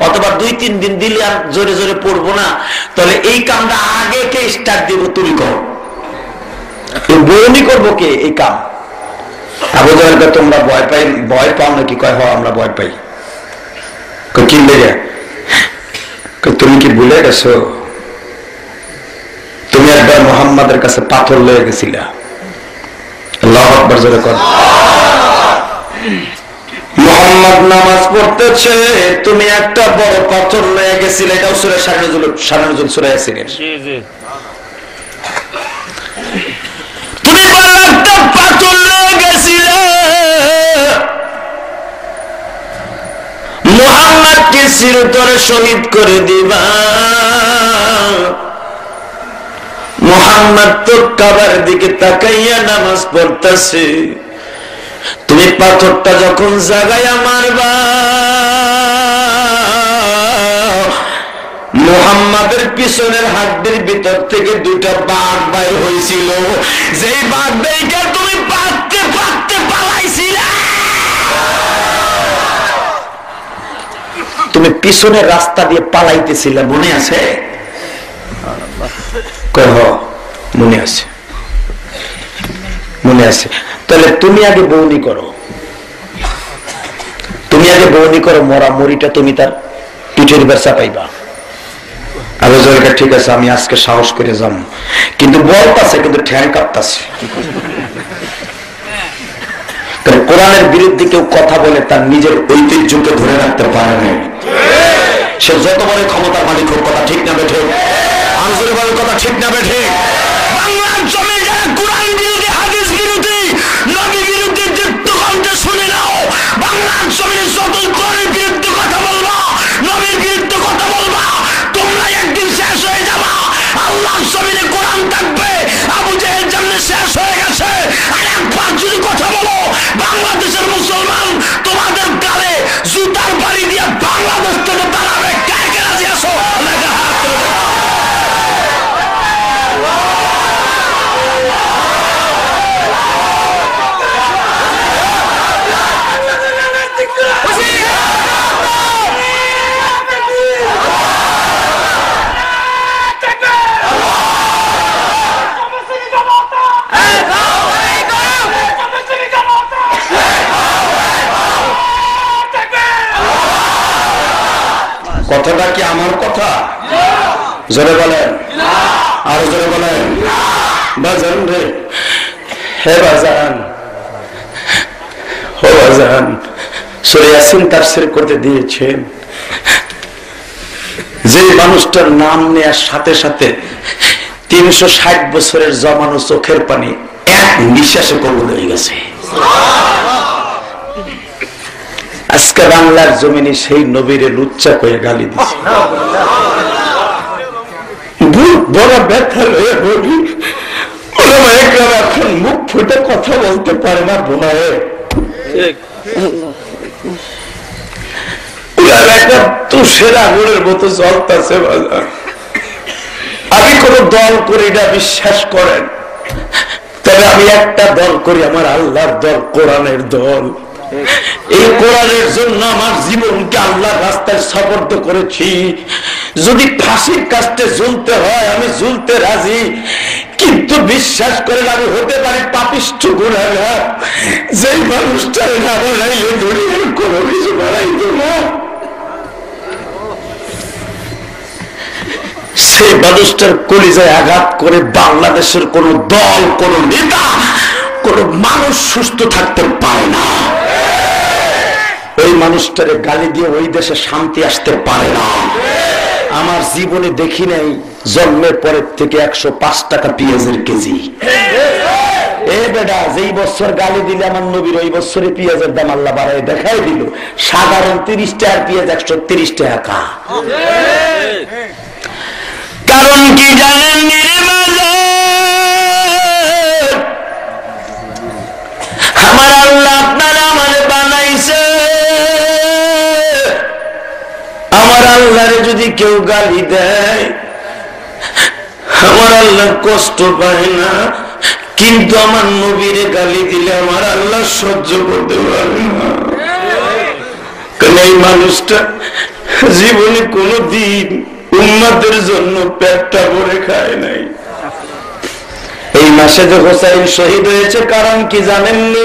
অথবা 2-3 দিন দিলে আর জোরে জোরে পড়বো না, তাহলে এই কামটা আগে কে স্টার্ট দিব? তুমি করো। বউনি করবো কে এই কাম? আবু জেহেলকে তোমরা ভয় পাও নাকি? কয় হ আমরা ভয় পাই। কি লেগে? তুমি কি ভুলে গেছো তুমি একবার মুহাম্মাদের কাছে পাথর লয়ে গেছিলা? আল্লাহু আকবার জোরে কর। মুহাম্মদ নামাজ পড়তেছে, তুমি একটা বড় পাথর লয়ে গেছিলে। এটাও সূরা শান-এ-নজুল সূরা ইয়াসিনের। তুমি বড় একটা পাথর লয়ে গেছিলে, মুহাম্মদকে চিরতরে শহীদ করে দিবা। মুহাম্মদ তো কাবার দিকে তাকাইয়া নামাজ পড়তেছে, তুমি পাথরটা যখন জাগাইয়া মারবা, মুহাম্মাদের পিছনের হাড্ডির ভিতর থেকে 2টা বাঘ বাইর হয়েছিল, যেই বাঘ দেখে তুমি পাততে পাততে পালাইছিলা। তুমি পিছনের রাস্তা দিয়ে পালাইতেছিলে, মনে আছে? মনে আছে, মনে আছে। তাহলে তুমি আগে বউনি করো, তুমি আগে বউনি করো, মরা মরিটা তুমি তার পিঠের উপর চাপাইবা। আবু জেহেল ঠিক আছে আমি আজকে সাহস করে যাব, কিন্তু বলতাছে, কিন্তু ঠ্যাং কাঁপতাছে। কোরআনের বিরুদ্ধে কেউ কথা বলে তার নিজের ঐতিহ্যকে ধরে রাখতে পারে না। সে যত বড় ক্ষমতার মালিক হোক, কথা ঠিক না বেঠে? আনসারের বড় কথা ঠিক না বেঠে? বাংলার জমি যারা কোরআন বিরোধী, হাদিস বিরোধী, নবী বিরোধী যুদ্ধকণ্ঠে শুনে নাও। বাংলার জমিনে যতই কোরআনের বিরুদ্ধে কথা বলবা, নবীর বিরুদ্ধে কথা বলবা, তোমরা একদিন শেষ হয়ে যাবা। আল্লাহর জমিনে কোরআন থাকবে, আবু জেহেল যেমন শেষ হয়ে গেছে। আর একবার যদি কথা বলো, বাংলাদেশের মুসলমান তোমাদের গালে জুতার বাড়ি দিয়ে বাংলাদেশ থেকে তাড়াবে। কে কে রাজি আছো? কথাটা কি আমার কথা? জোরে বলেন, আরো জোরে বলেন। বাজান রে, হে বাজান, ও বাজান, সূরা ইয়াসিন তাফসীর করতে দিয়েছেন, যে মানুষটার নাম নেয়ার সাথে সাথে 360 বছরের জমানো চোখের পানি এক নিঃশ্বাসে কবুল হয়ে গেছে। আজকে বাংলার জমিনে সেই নবীরে লুচ্চা করে গালি দিচ্ছে। বড় ব্যথা হয়ে বলি, এখন মুখ ফুটে কথা বলতে পারে না। বোনায় একটা তুষের আগুনের মতো জ্বলতেছে। আমি কোন দল করি না, বিশ্বাস করেন, তবে আমি একটা দল করি, আমার আল্লাহর দল, কোরআনের দল। এই কোরআনের জন্য আমার জীবনকে আল্লাহর রাস্তায় সমর্থ করেছি। যদি ফাঁসির কাস্টে ঝুলতে হয় আমি ঝুলতে রাজি, কিন্তু বিশ্বাস করেন আমি হতে পারি পাপিষ্ঠ গুনাহগার। যেই মানুষটার না বানাইলে দুনিয়ার কোনো কিছু বানাইতো না, সেই মানুষটার কলিজায় আঘাত করে বাংলাদেশের কোন দল, কোন নেতা, কোন মানুষ সুস্থ থাকতে পারে না। ওই মানুষটারে গালি দিয়ে ওই দেশে শান্তি আসতে পারে না। আমার জীবনে দেখি নাই জন্মের পরের থেকে 105 টাকা পেঁয়াজের কেজি। এ বেটা, যেই বছর গালি দিলে আমার নবীর, ওই বছরে পেঁয়াজের দাম আল্লাহ বাড়ায় দেখাই দিল। সাধারণ 30 টাকার পেঁয়াজ 130 টাকা। কারণ কি জানেন? আমার আল্লাহ আপনারা আমার বানাইছে, আমার আল্লাহ আমারে যদি কেউ গালি দেয় আমার আল্লাহ কষ্ট পায় না, কিন্তু আমার নবীরে গালি দিলে আমার আল্লাহ সহ্য করতে পারে না। কারণ এই মানুষটা জীবনে কোনদিন উম্মতের জন্য পেটটা ভরে খায় নাই। এই মাসে যে হোসাইন শহীদ হয়েছে কারণ কি জানেননি?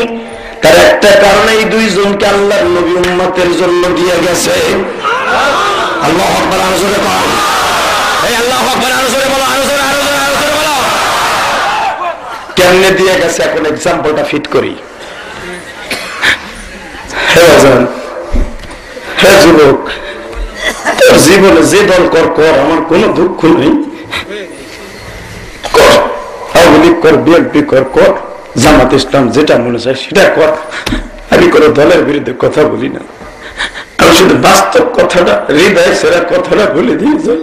তার একটা কারণে এই দুইজনকে আল্লাহর নবী উম্মতের জন্য দিয়ে গেছে। আল্লাহু আকবার, আরো জোরে বলো। এই আল্লাহু আকবার, আরো জোরে বলো, আরো জোরে, আরো জোরে, আরো জোরে বলো। কেমনে দিয়ে গেছে এখন এক্সাম্পলটা ফিট করি। হে বাজান, হে যুবক, তোর জীবনে যে দল কর কর, আমার কোনো দুঃখ নেই। কর, আওয়ামী লীগ কর, বিএনপি কর, কর, জামাত ইসলাম, যেটা মনে চায় সেটা কর। আমি কোনো দলের বিরুদ্ধে কথা বলি না, আমি শুধু বাস্তব কথাটা, হৃদয় সেরা কথাটা বলে দিয়ে যাই।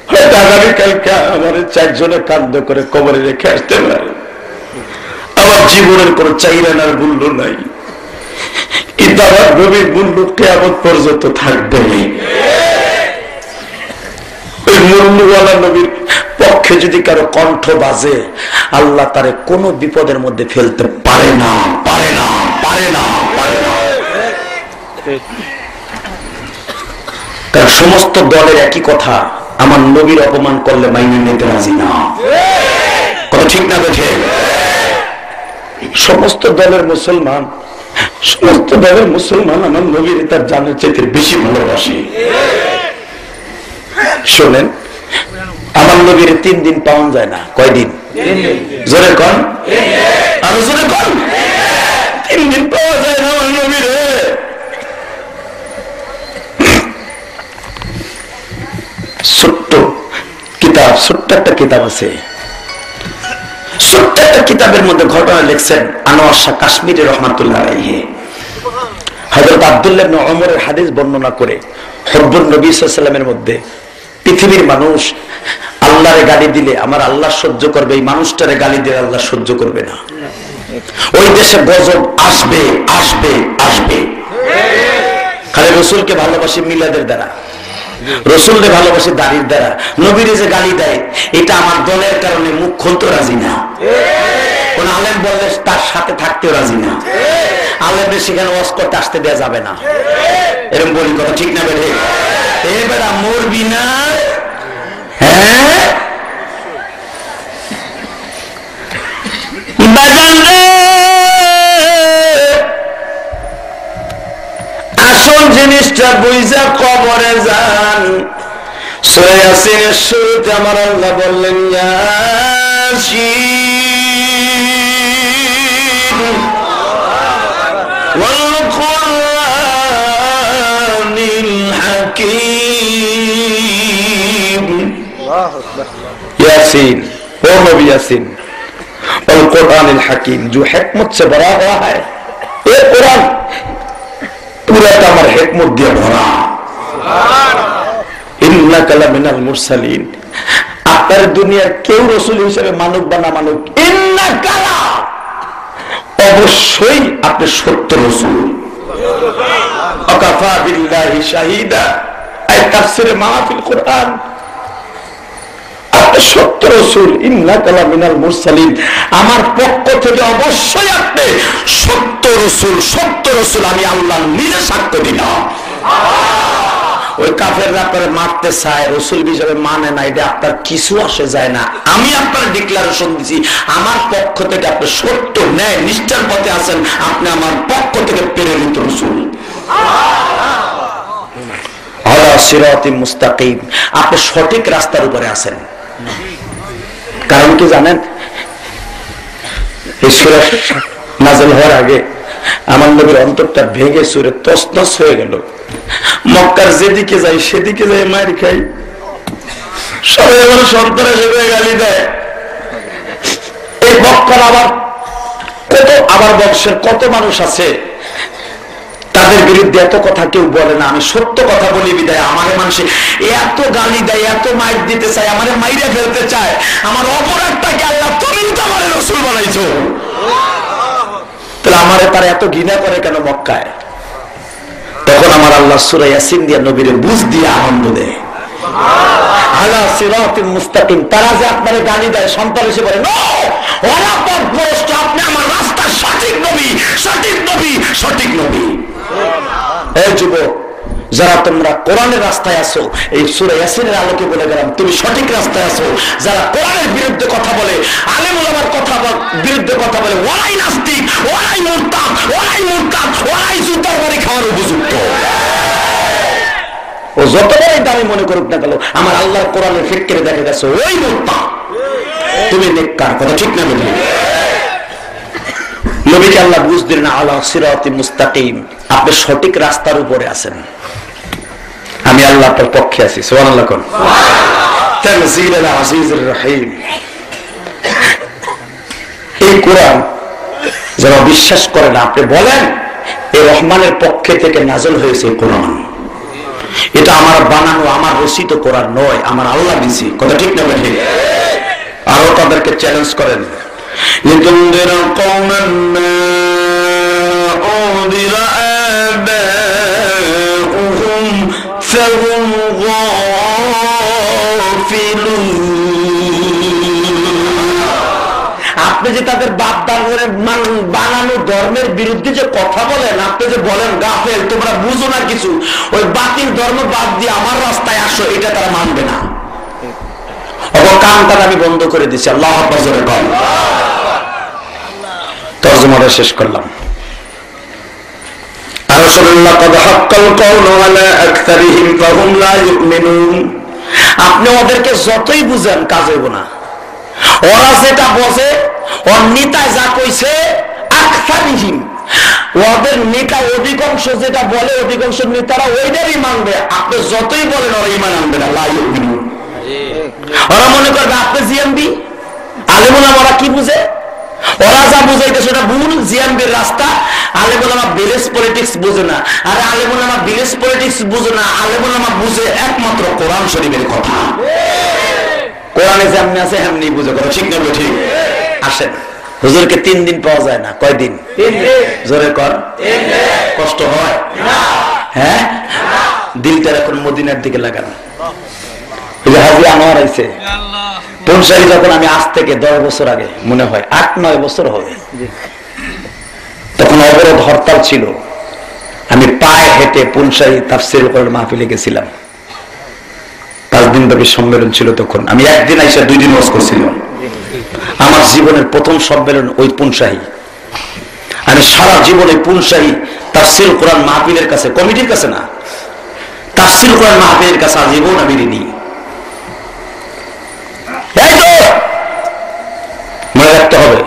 হয়তো আগামীকালকে আমার 4 জনে কান্দ করে কবরে রেখে আসতে পারে। আমার জীবনের কোনো চাইরানার মূল্য নাই, কিন্তু আমার নবীর মূল্য কিয়ামত পর্যন্ত থাকবে। ওই মূল্যওয়ালা নবীর পক্ষে যদি কারো কণ্ঠ বাজে, আল্লাহ তারে কোনো বিপদের মধ্যে ফেলতে পারে না, পারে না, পারে না, পারে না। কারণ সমস্ত দলের একই কথা, আমার নবীর অপমান করলে মাইনে নিতে রাজি না। কথা ঠিক না? দেখে সমস্ত দলের মুসলমান, সমস্ত দলের মুসলমান আমার নবীর তার জানের চাইতে বেশি ভালোবাসে। শোনেন, আমার নবীর 3 দিন পাওয়া যায় না। কয়দিন? জোরে কন, আরো জোরে কন। 3 দিন পাওয়া যায় না আমার নবীর। ছোট্ট কিতাব, ছোট্ট একটা কিতাব আছে, ছোট্ট একটা কিতাবের মধ্যে ঘটনা লিখছেন আনোয়ার শাহ কাশ্মীরি রহমাতুল্লাহ আলাইহি। হযরত আব্দুল্লাহ ইবনে ওমরের হাদিস বর্ণনা করে হুব্বুন নবী সাল্লাল্লাহু আলাইহি ওয়াসাল্লামের মধ্যে পৃথিবীর মানুষ আল্লাহরে গালি দিলে আমার আল্লাহ সহ্য করবে, এই মানুষটারে গালি দিলে আল্লাহ সহ্য করবে না। ওই দেশে গজব আসবে, আসবে, আসবে। খালি রাসূলকে ভালোবাসি মিলাদের দ্বারা, রাসূলকে ভালোবাসি দাড়ির দ্বারা, নবীরে যে গালি দেয় এটা আমার দলের কারণে মুখ খুলতে রাজি না। কোন আলেম বললে তার সাথে থাকতেও রাজি না। আলেমদের সেখানে ওয়াজ করতে আসতে দেওয়া যাবে না, এরকম বলি। কথা ঠিক না? বেঠে এবার মরবি না। হ্যাঁ বাজান রে, আসল জিনিসটা বুঝা কবরে যান। সূরা ইয়াসিনের শুরুতে আমার আল্লাহ বললেন ইয়াসিন ওয়াল কুরআনিল হাকীম। यासीन, ओ नबी यासीन, और कुरान हकीम जो हिकमत से भरा हुआ है। ये कुरान पूरा तमर हिकमत दिया भरा। इन्नका लमिनाल मुरसलीन, আপনার দুনিয়ার কেউ রাসূল হিসেবে মানুক বা না মানুক, ইন্নাকা অবশ্যই আপনি সত্য রাসূল। ওয়াকাফা বিল্লাহি শাহিদা, এই তাফসীরে মাহফিল কুরআন, সত্য রাসূল। ইন্নাকা লামিনাল মুরসালিন, আমার পক্ষ থেকে অবশ্যই আপনি সত্য রাসূল, সত্য রাসূল আমি আল্লাহ নিজে সাক্ষ্য দিলাম। ওই কাফেররা করে মারতে চায়, রাসূল হিসেবে মানে না, এটা আপনার কিছু আসে যায় না। আমি আপনার ডিক্লারেশন দিছি, আমার পক্ষ থেকে আপনি সত্য ন্যায় নিষ্ঠার পথে আছেন, আপনি আমার পক্ষ থেকে প্রেরিত রাসূল। আলা সিরাতিম মুস্তাকিম, আপনি সঠিক রাস্তার উপরে আছেন। কারণ কি জানেন? এই সূরা নাযিল হওয়ার আগে আমার নবীর অন্তরটা ভেঙে চুরে তছনছ হয়ে গেল। মক্কার যেদিকে যাই সেদিকে যাই মার খাই, সবাই আমার সন্তানের হিসেবে গালি দেয়। এই মক্কার আবার বংশের কত মানুষ আছে তাদের বিরুদ্ধে এত কথা কেউ বলে না। আমি সত্য কথা বলি বিদায় আমারে মানুষে এত গালি দেয়, এত মাইর দিতে চায়, আমারে মাইরে ফেলতে চায়। আমার অপরাধটাকে আল্লাহ তুমি তো আমারে রাসূল বানাইছো, তাহলে আমারে তারা এত ঘৃণা করে কেন মক্কায়? তখন আমার আল্লাহ সূরা ইয়াসিন দিয়ে নবীরে বুঝ দিয়ে আনন্দ দেয়। আলা সিরাতিল মুস্তাকিম। তারা যে আপনারা গালি দেয় সন্তান এসে বলে নো ওরা পথভ্রষ্ট, আপনি আমার রাস্তার সঠিক নবী, সঠিক নবী, সঠিক নবী। এই যুবক যারা তোমরা কোরআনের রাস্তায় আছো, এই সূরা ইয়াসিনের আলোকে বলে গেলাম তুমি সঠিক রাস্তায় আছো। যারা কোরআনের বিরুদ্ধে কথা বলে, আলেম ওলামার বিরুদ্ধে কথা বলে, ওরাই নাস্তিক, ওরাই মুরতাদ, ওরাই মুরতাদ, ওরাই জুতার বাড়ি খাওয়ার উপযুক্ত। ও যতবারই দামি মনে করুক না কেন, আমার আল্লাহর কোরআনের ফিক্রে দেখে গেছে ওই মুরতাদ, তুমি নেককার। কথা ঠিক না বলি? নবীকে আল্লাহ বুঝ দিলেন আলা সিরাতিল মুস্তাকিম, আপনি সঠিক রাস্তার উপরে আছেন, আমি আল্লাহ আপনার পক্ষে আছি। সুবহানাল্লাহ কোন তানজিলুল আজিজুর রহিম। এই কোরআন যারা বিশ্বাস করে না, আপনি বলেন এই রহমানের পক্ষে থেকে নাযিল হয়েছে কোরআন, এটা আমার বানানো, আমার রচিত কোরআন নয়, আমার আল্লাহ দিয়েছে। কথা ঠিক না ঠিক? আরো তাদেরকে চ্যালেঞ্জ করেন, লিতুনদিরা কওমান মা উনদিরা আবাউহুম ফাহুম গাফিলুন। আপনি যে তাদের বাপ দাদার বানানো ধর্মের বিরুদ্ধে যে কথা বলেন, আপনি যে বলেন গাফেল, তোমরা বুঝো না কিছু, ওই বাতিল ধর্ম বাদ দিয়ে আমার রাস্তায় আসো, এটা তারা মানবে না। কানটা আমি বন্ধ করে দিচ্ছি। আল্লাহ আকবার জোরে বল। তরজমাটা শেষ করলাম। আর রাসূলুল্লাহ قد حق القول على اكثرهم فهم لا يؤمنون। আপনি ওদেরকে যতই বুঝেন কাজ হইব না। ওরা যেটা বোঝে, ওর নেতায় যা কইছে, আকসারিহিম, ওদের নেতা অধিকাংশ যেটা বলে, অধিকাংশ নেতারা ওইটারই মানবে। আপনি যতই বলেন ওরা ঈমান আনবে না। লা ইউমিনুন। ওরা মনে করবে আপনি জিএমবি, আলেম ওলামা ওরা কি বুঝে, ওরা যা বুঝাইতে সেটা ভুল, জিএমবির রাস্তা। আলেম ওলামা ভিলেজ পলিটিক্স বুঝে না। আরে আলেম ওলামা ভিলেজ পলিটিক্স বুঝে না, আলেম ওলামা বুঝে একমাত্র কোরআন শরীফের কথা। কোরআনে যেমনি আছে এমনি বুঝে। কথা ঠিক না? ঠিক। আসেন, হুজুরকে 3 দিন পাওয়া যায় না। কয়দিন? 3 দিন। জোরে কর। 3 দিন। কষ্ট হয় না? হ্যাঁ, দিলটা এখন মদিনার দিকে লাগানো। হাজী আনোয়ার আইছে পুনশাহী, যখন আমি আজ থেকে 10 বছর আগে, মনে হয় 8-9 বছর হবে, তখন অবরোধ হরতাল ছিল। আমি পায়ে হেঁটে পুনশাহী তাফসীরুল কোরআন মাহফিলে গেছিলাম। 5 দিন ব্যাপী সম্মেলন ছিল। তখন আমি একদিন আইসা 2 দিন ওয়াজ করছিলাম। আমার জীবনের প্রথম সম্মেলন ওই পুনশাহী। আমি সারা জীবনে পুনশাহী তাফসীরুল কোরআন মাহফিলের কাছে, কমিটির কাছে না, তাফসীরুল কোরআন মাহফিলের কাছে আজীবন আমি ঋণী। মনে রাখতে হবে,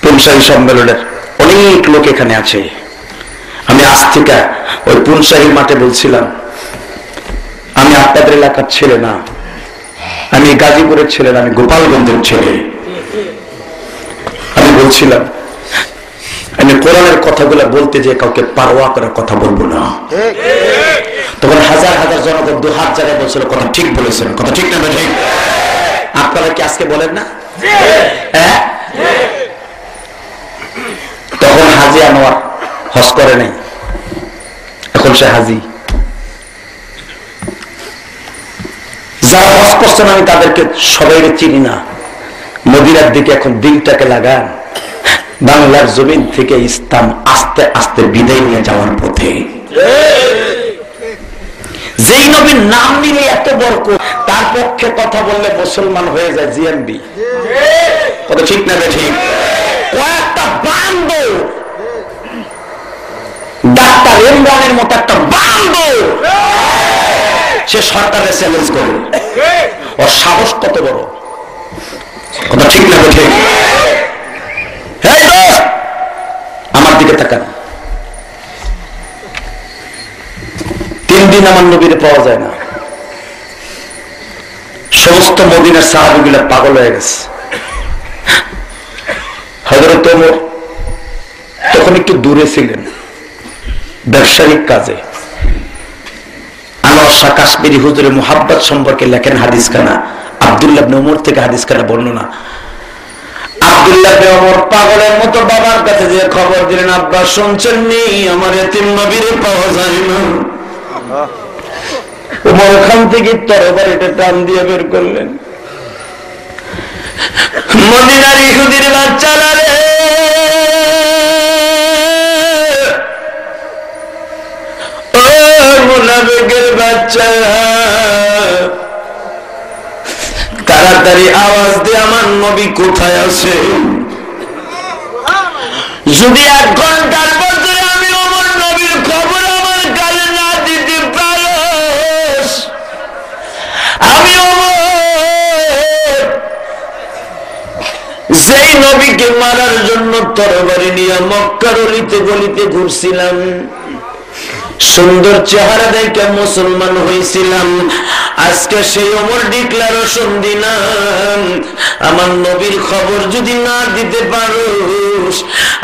পুনশাহী সম্মেলনের অনেক লোক এখানে আছে। আমি আজ থেকে ওই পুনশাহী মাঠে বলছিলাম, আমি আপনাদের এলাকার ছেলে না, আমি গাজীপুরের ছেলে না, আমি গোপালগঞ্জের ছেলে। আমি বলছিলাম আমি কোরআনের কথাগুলো বলতে যে কাউকে পারোয়া করার কথা বলবো না। তখন হাজার হাজার জনগণ 2 হাত জায়গায় বলছিল কথা ঠিক বলেছেন। কথা ঠিক না? ঠিক। আপনারা কি আজকে বলেন না? হ্যাঁ। তখন হাজী আনোয়ার হজ করে নাই, এখন সে হাজী। যারা হজ করছেন আমি তাদেরকে সবাইকে চিনি না। মদিনার দিকে এখন দিনটাকে লাগান। বাংলার জমিন থেকে ইসলাম আস্তে আস্তে বিদায় নিয়ে যাওয়ার পথে। যেই নবীর নাম নিলে এত বরকত, তার পক্ষে কথা বললে মুসলমান হয়ে যায় জিএমবি। কথা ঠিক না? ঠিক। কয়েকটা বান্দর, ডাক্তার ইমরানের মতো একটা বান্দর, সে সরকারের চ্যালেঞ্জ করে। ওর সাহস কত বড়! কথা ঠিক না? ঠিক। আমার দিকে তাকান। 3 দিন আমার নবীরে পাওয়া যায় না। সমস্ত মদিনার সাহাবীগুলো পাগল হয়ে গেছে। হযরত ওমর তখন একটু দূরে ছিলেন ব্যবসায়িক কাজে। আনোয়ার শাহ কাশ্মীরি হুজুরের মুহাব্বত সম্পর্কে লেখেন হাদিসখানা, আব্দুল্লাহ ইবনে ওমর থেকে হাদিসখানা বর্ণনা। আব্দুল্লাহ ইবনে ওমর পাগলের মতো বাবার কাছে যে খবর দিলেন, আব্বা শুনছেন নি আমার এতিম নবীর পাওয়া যায় না। ওমর ওখান থেকে তরবারিটা টান দিয়ে বের করলেন, মদিনার ইহুদির বাচ্চারা রে, ও মুনাফিকের বাচ্চারা, তাড়াতাড়ি আওয়াজ দিয়ে আমার নবী কোথায় আছে। যদি 1 ঘন্টার ভিতরে আমি আমার নবীর খবর আমার কানে না দিতে পারস, আমি যেই নবীকে মারার জন্য তরবারি নিয়ে মক্কার অলিতে গলিতে ঘুরছিলাম, সুন্দর চেহারা দেখে মুসলমান হয়েছিলাম, আজকে সেই ওমর ডিক্লারেশন দিলাম, আমার নবীর খবর যদি না দিতে পারোস,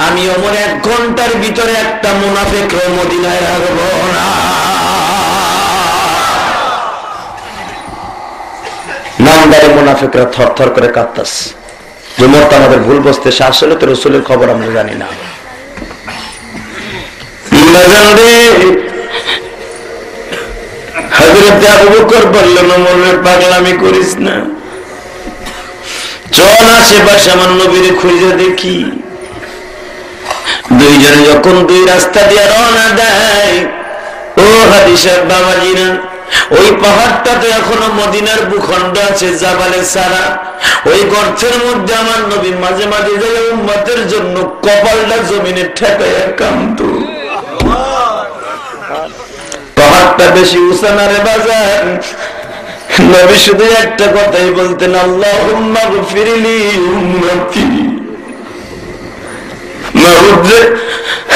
আমি ওমর 1 ঘন্টার ভিতরে একটা মুনাফিক মদিনায় রাখব না। নামদারি মুনাফিকরা থরথর করে কাঁপতাছে, যে মোট আমাদের ভুল বসতেছে, আসলে তো রসুলের খবর আমরা জানি না। হযরতে আবু বকর বললেন, ওমরের পাগলামি করিস না, চল আশেপাশে আমার নবীরে খুঁজে দেখি। দুইজনে যখন 2 রাস্তা দিয়ে রওনা দেয়, ও হাদিসের বাবাজিরা, ওই পাহাড়টা তো এখনো মদিনার ভূখণ্ড আছে, জাবালে সারা, ওই গর্তের মধ্যে আমার নবী মাঝে মাঝে যায় উম্মতের জন্য কপালটা জমিনে ঠেকায় কাঁদতো। পাহাড়টা বেশি উঁচা না রে বাজার, নবী শুধু একটা কথাই বলতেন, আল্লাহুম্মা গফিরলি উম্মতি, মাবুদ রে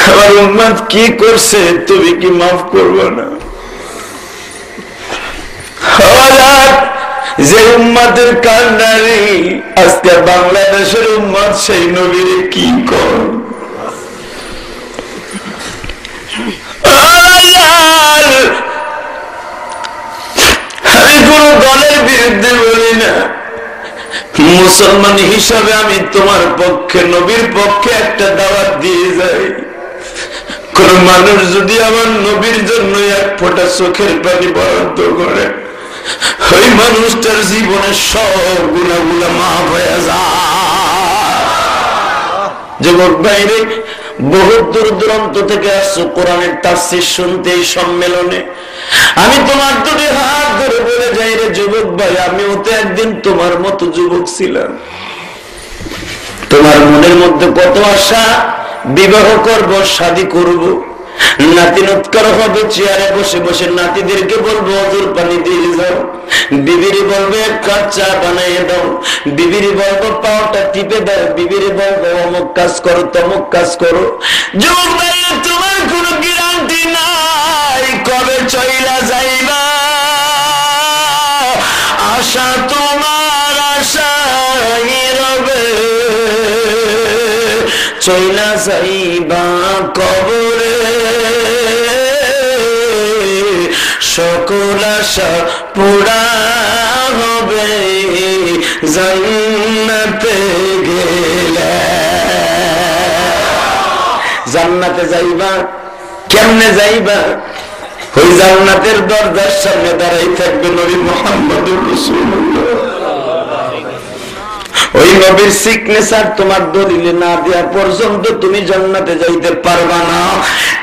আমার উম্মত কি করছে তুমি কি মাফ করবে না। যে উম্মতের কান্নারি আজকে বাংলাদেশের উম্মত, সেই নবীরে কি কর। আমি কোন দলের বিরুদ্ধে বলি না, মুসলমান হিসাবে আমি তোমার পক্ষে, নবীর পক্ষে একটা দাওয়াত দিয়ে যাই। কোন মানুষ যদি আমার নবীর জন্য 1 ফোঁটা চোখের পানি বরাদ্দ করে, ওই মানুষটার জীবনের সব গুনাহগুলো মাফ হয়ে যায়। যুবক ভাইরে, বহুত দূর দূরান্ত থেকে আসছো কোরআনের তাফসীর শুনতে এই সম্মেলনে, আমি তোমার 2 হাত ধরে বলে যাই রে যুবক ভাই, আমিও তো একদিন তোমার মতো যুবক ছিলাম। তোমার মনের মধ্যে কত আশা, বিবাহ করব, শাদী করব, নাতি নৎকার হবে, চেয়ারে বসে বসে নাতিদেরকে বলবো অজুর পানি দিয়ে যাও, বিবিরি বলবে 1 কাপ চা বানিয়ে দাও, বিবিরি বলবো পাওটা টিপে দাও, বিবিরি বলবো অমুক কাজ করো তমুক কাজ করো। যুবক ভাই, তোমার কোনো গ্যারান্টি নাই কবে চইলা যাইবা। আশা তোমার আশাই রবে, চইলা যাইবা কবরে, সকল আশা পুরা হবে জান্নাতে গেলে। জান্নাতে যাইবা, কেমনে যাইবা? ওই জান্নাতের দরজার সামনে দাঁড়াই থাকবে নবী মুহাম্মদুর রাসূলুল্লাহ। ওই নবীর সিগনেচার তোমার দলিলে না দেওয়া পর্যন্ত তুমি জান্নাতে যাইতে পারবা না।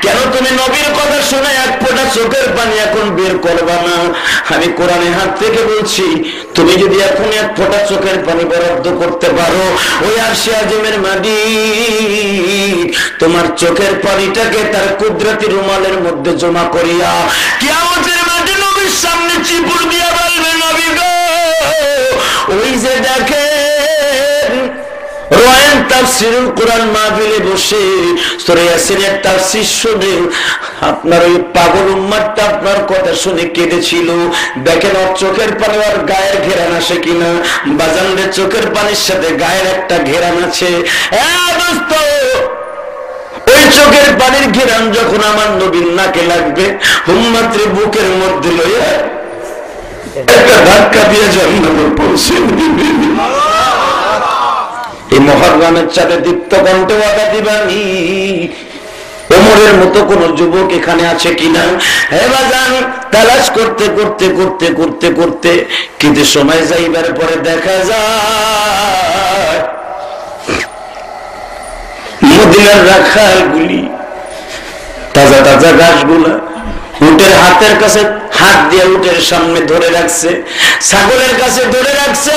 কেন? তুমি নবীর কথা শুনে 1 ফোঁটা চোখের পানি এখন বের করবা না। আমি কোরআনের হাত থেকে বলছি, তুমি যদি এখন 1 ফোঁটা চোখের পানি বরাদ্দ করতে পারো, ওই আরশে আজিমের মালিক তোমার চোখের পানিটাকে তার কুদরতি রুমালের মধ্যে জমা করিয়া কিয়ামতের মাঠে নবীর সামনে চিপুর দিয়া বলবে, নবী গো, ওই যে দেখে রয়েন তাফসীরুল কোরআন মাহফিলে বসে সূরা ইয়াসিনের তাফসীর শুনে আপনার ওই পাগল উম্মতটা আপনার কথা শুনে কেঁদেছিল। দেখেন ওর চোখের পানি আর গায়ের ঘেরান আসে কিনা। বাজানদের চোখের পানির সাথে গায়ের একটা ঘেরান আছে। দোস্ত, ওই চোখের পানির ঘেরান যখন আমার নবীর নাকে লাগবে, উম্মতের বুকের মধ্যে লইয়া একটা ধাক্কা দিয়ে জান্নাতে পৌঁছে দিবে। এই মুহররমের চাঁদে দীপ্ত কণ্ঠে ওয়াদা দিবানি ওমরের মতো কোন যুবক এখানে আছে কিনা। হে বাজান, তালাশ করতে করতে করতে করতে করতে কিন্তু সময় যাইবার পরে দেখা যায় মদিনার রাখালগুলি তাজা তাজা ঘাসগুলা উটের হাতের কাছে হাত দিয়ে উটের সামনে ধরে রাখছে, ছাগলের কাছে ধরে রাখছে,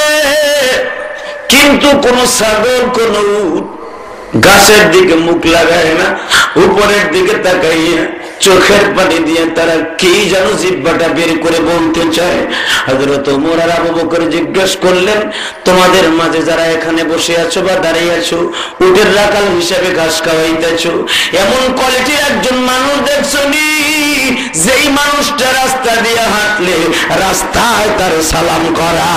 কিন্তু কোন ছাগল কোন উট গাছের দিকে মুখ লাগায় না, উপরের দিকে তাকাইয়া চোখের পানি দিয়ে তারা কি যেন জিহ্বাটা বের করে বলতে চায়। হযরত ওমর আর আবু বকর জিজ্ঞেস করলেন, তোমাদের মাঝে যারা এখানে বসে আছো বা দাঁড়িয়ে আছো, উটের রাখাল হিসেবে ঘাস খাওয়াইতেছো, এমন কোয়ালিটির একজন মানুষ দেখছো নি যেই মানুষটা রাস্তা দিয়ে হাঁটলে রাস্তায় তার সালাম করা?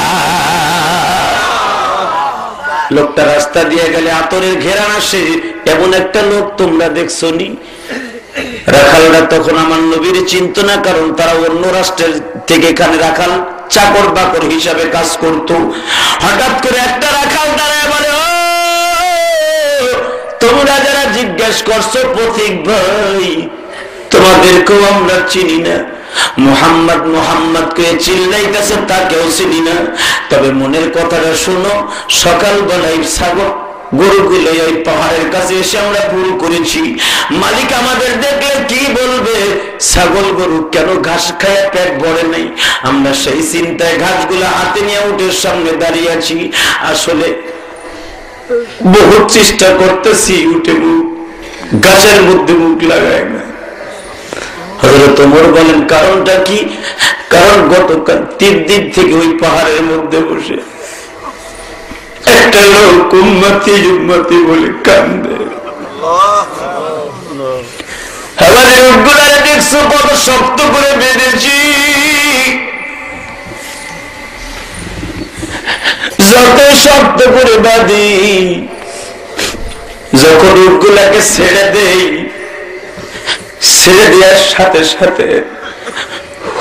লোকটা রাস্তা দিয়ে গেলে আতরের ঘেরান আসে, এমন একটা লোক তোমরা দেখছো নি? রাখালরা তখন আমার নবীর চিন্ত না, কারণ তারা অন্য রাষ্ট্রের থেকে এখানে রাখাল চাকর বাকর হিসাবে কাজ করত। হঠাৎ করে একটা রাখাল দাঁড়ায় বলে, ও তোমরা যারা জিজ্ঞেস করছো পথিক ভাই, তোমাদেরকেও আমরা চিনি না। মুহাম্মদ মুহাম্মদ কে চিল্লাইতেছে, তাকেও চিনি না। তবে মনের কথাটা শোনো, সকালবেলায় ছাগল গরুগুলো ওই পাহাড়ের কাছে এসে আমরা ভুল করেছি, মালিক আমাদের দেখলে কি বলবে? ছাগল গরু কেন ঘাস খায় পেট ভরে নাই? আমরা সেই চিন্তায় ঘাসগুলো হাতে নিয়ে উটের সামনে দাঁড়িয়ে আছি। আসলে বহু চেষ্টা করতেছি, উঠে মুখ গাছের মধ্যে মুখ লাগায় না। হযরত ওমর বলেন, কারণটা কি? কারণ গতকাল 3 দিন থেকে ওই পাহাড়ের মধ্যে বসে একটা লোক উম্মতি উম্মতি বলে কান্দে। আমাদের উটগুলারে দেখছো কত শক্ত করে বেঁধেছি, যত শক্ত করে বাঁধি, যখন উটগুলাকে ছেড়ে দেই, ছেড়ে দেওয়ার সাথে সাথে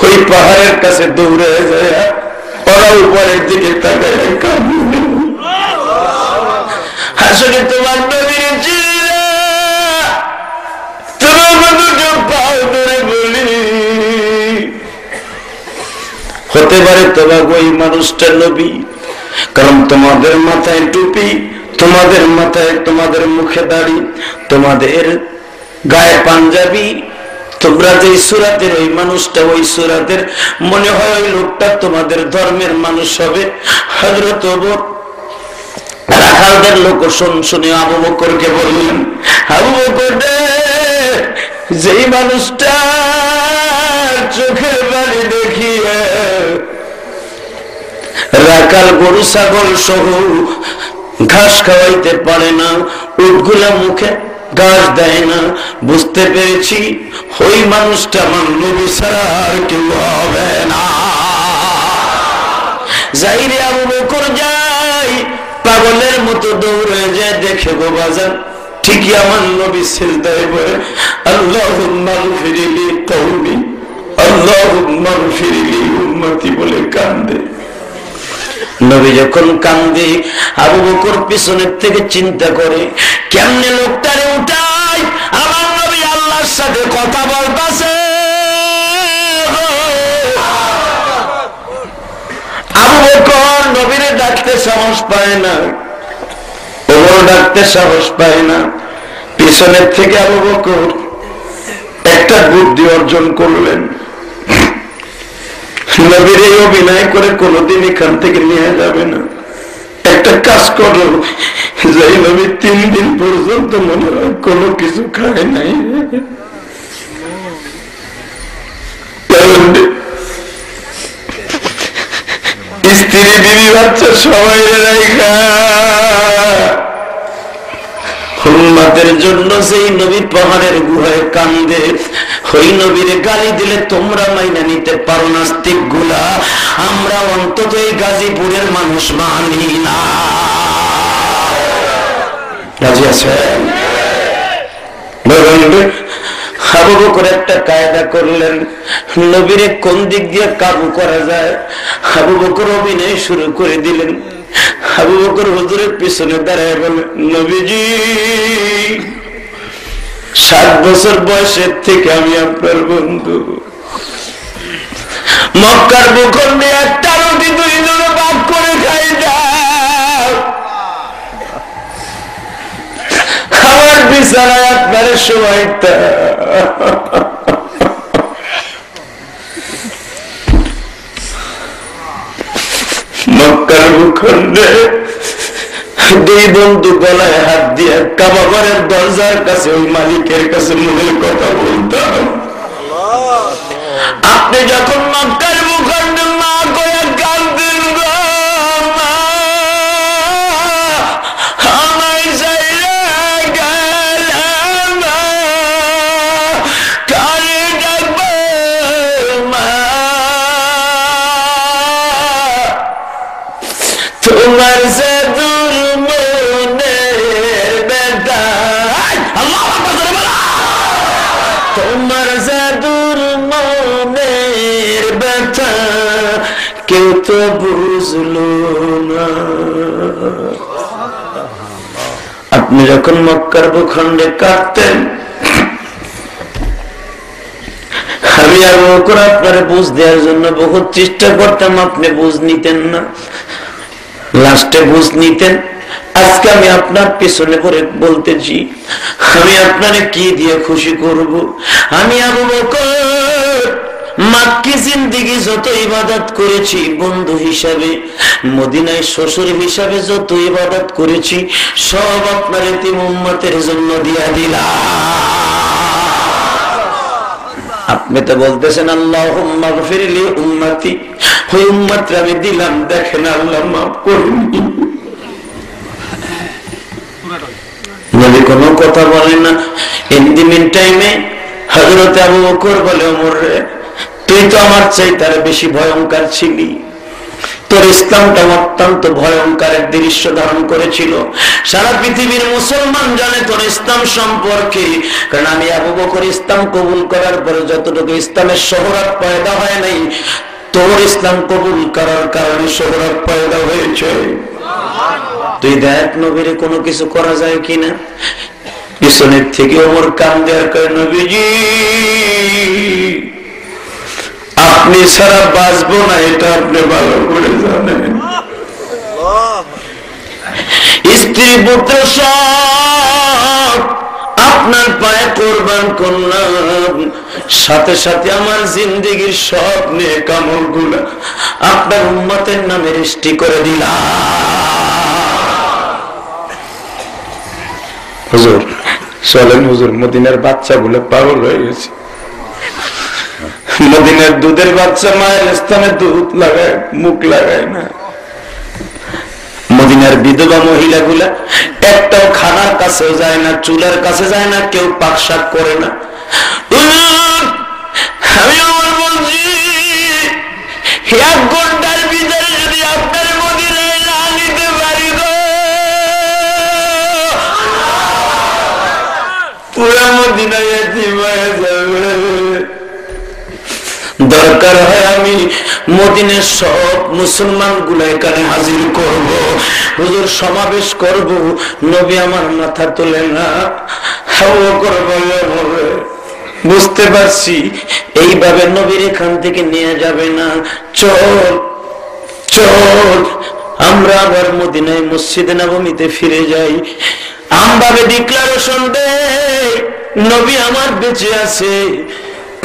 ওই পাহাড়ের কাছে দৌড়ে যায়, ওরা উপরের দিকে তাকায় কাঁদে। আসলে তোমার নবীর হতে পারে তোমার ওই মানুষটা নবী, কারণ তোমাদের মাথায় টুপি, তোমাদের মাথায়, তোমাদের মুখে দাড়ি, তোমাদের গায়ে পাঞ্জাবি, তোমরা যে সূরাতের ওই মানুষটা, ওই সূরাতের মনে হয় ওই লোকটা তোমাদের ধর্মের মানুষ হবে। হযরত ওমর রাখালদের লোক শুনে আবু বকরকে বললেন, আবু বকর রে, যেই মানুষটা চোখের বালি দেখিয়ে রাখাল গরু ছাগল সহ ঘাস খাওয়াইতে পারে না, উটগুলা মুখে ঘাস দেয় না, বুঝতে পেরেছি ওই মানুষটা আমার নবী ছাড়া আর কেউ হবে না। যাই রে আবু বকর যাই, পাগলের মতো দৌড়ে যায়, দেখে গো বাজার ঠিকই আমার নবী সিজদায় পড়ে আল্লাহুম্মা গফিরলি কওমি, আল্লাহুম্মা গফিরলি উম্মতি বলে কান্দে। নবী যখন কান্দে, আবু বকর পিছনের থেকে চিন্তা করে, কেমনে লোকটারে উঠাই? আমার নবী আল্লাহর সাথে কথা বলতেছে। আবু বকর নবীরে ডাকতে সাহস পায় না, ওমর ডাকতে সাহস পায় না। পিছনের থেকে আবু বকর একটা বুদ্ধি অর্জন করলেন, নবীর এই অভিনয় করে কোনদিন এখান থেকে নিয়ে যাবে না। একটা কাজ করো, যাই নবী 3 দিন পর্যন্ত মনে হয় কোনো কিছু খায় নাই, স্ত্রী বিবি বাচ্চা সবাই রাইখা উম্মতের জন্য সেই নবী পাহাড়ের গুহায় কান্দে। ওই নবীর গালি দিলে তোমরা মাইনা নিতে পারো নাস্তিক গুলা, আমরা অন্তত এই গাজীপুরের মানুষ মানি না। রাজি আছেন? আবু বকর একটা কায়দা করলেন, নবীরে কোন দিক দিয়ে কাবু করা যায়। আবু বকর অভিনয় শুরু করে দিলেন, আবু বকর হুজুরের পিছনে দাঁড়ায় বলে, নবীজি 7 বছর বয়সের থেকে আমি আপনার বন্ধু। মক্কার ভূখণ্ডে একটা রুটি 2 জনে ভাগ করে খাই দাও, আমার বিছানায় আপনার সময়টা। মক্কার ভূখণ্ডে 2 বন্ধু গলায় হাত দিয়ে কাবা ঘরের দরজার কাছে ওই মালিকের কাছে মনের কথা বলতাম। আপনি যখন মক্কার ভূখণ্ডে মা করে কাঁদতেন গো, আমায় চাইলে গেলাম কারে ডাকবো মা, তোমার সে দূর মনের বেটা, তোমার সে দূর মনের বেটা কেউ তো বুঝলো না। আপনি যখন মক্কার ভূখণ্ডে কাঁদতেন, আমি আবু বকর আপনার বুঝ দেওয়ার জন্য বহুত চেষ্টা করতাম, আপনি বুঝ নিতেন না, লাস্টে বুঝ নিতেন। আজকে আমি আপনার পেছনে করে বলতেছি, আমি আপনারে কি দিয়ে খুশি করব? আমি আবু বকর মাক্কি জিন্দেগি যত ইবাদত করেছি বন্ধু হিসাবে, মদিনায় শ্বশুর হিসাবে যত ইবাদত করেছি সব আপনার এতিম উম্মতের জন্য দিয়া দিলাম। আপনি তো বলতেছেন আল্লাহুম্মা গফিরলি উম্মতি, ওই উম্মতরে আমি দিলাম, দেখেন আল্লাহ মাফ করেননি। নবী কোনো কথা বলেন না। ইন দি মিন টাইমে হযরত আবু বকর বলে, ওমর রে, তুই তো আমার চাইতে আরো বেশি ভয়ঙ্কর ছিলি, তোর ইসলামটা অত্যন্ত ভয়ঙ্কর দৃশ্য ধারণ করেছিল। সারা পৃথিবীর মুসলমান জানে তোর ইসলাম সম্পর্কে, কারণ আমি আবু বকর ইসলাম কবুল করার পরে যতটুকু ইসলামের শোহরত পয়দা হয় নাই, তোর ইসলাম কবুল করার কারণে শোহরত পয়দা হয়েছে। তুই দেখ নবীর কোনো কিছু করা যায় কিনা। পিছনের থেকে ওমর কান দেওয়ার করে, নবীজি আপনি ছাড়া বাঁচবো না, এটা আপনি ভালো করে জানেন। স্ত্রী পুত্র সব আপনার পায়ে কোরবান করলাম, সাথে সাথে আমার জিন্দেগির সব নেক আমলগুলো আপনার উম্মতের নামে রেজিস্ট্রি করে দিলাম। হুজুর চলেন হুজুর, মদিনার বাচ্চাগুলো পাগল হয়ে গেছে। মদিনার দুধের বাচ্চা মায়ের স্থানে দুধ লাগায়, মুখ লাগায় না। মদিনার বিধবা মহিলাগুলা একটাও খানার কাছেও যায় না, চুলার কাছে যায় না, কেউ পাকশাক করে না। আমি আমার বলছি, 1 ঘন্টার ভিতরে যদি আপনার মদিনায় না নিতে পারি গো, পুরা মদিনায় এতিম হয়ে যাবে। দরকার হয় আমি মদিনার সব মুসলমান গুলা এখানে হাজির করব, হুজুর সমাবেশ করব, নবী আমার মাথা তোলে না। বুঝতে পারছি এইভাবে নবীর এখান থেকে নিয়ে যাবে না, চল চল আমরা আবার মদিনায় মসজিদে নববীতে ফিরে যাই। আমভাবে ডিক্লারেশন দে, নবী আমার বেঁচে আছে,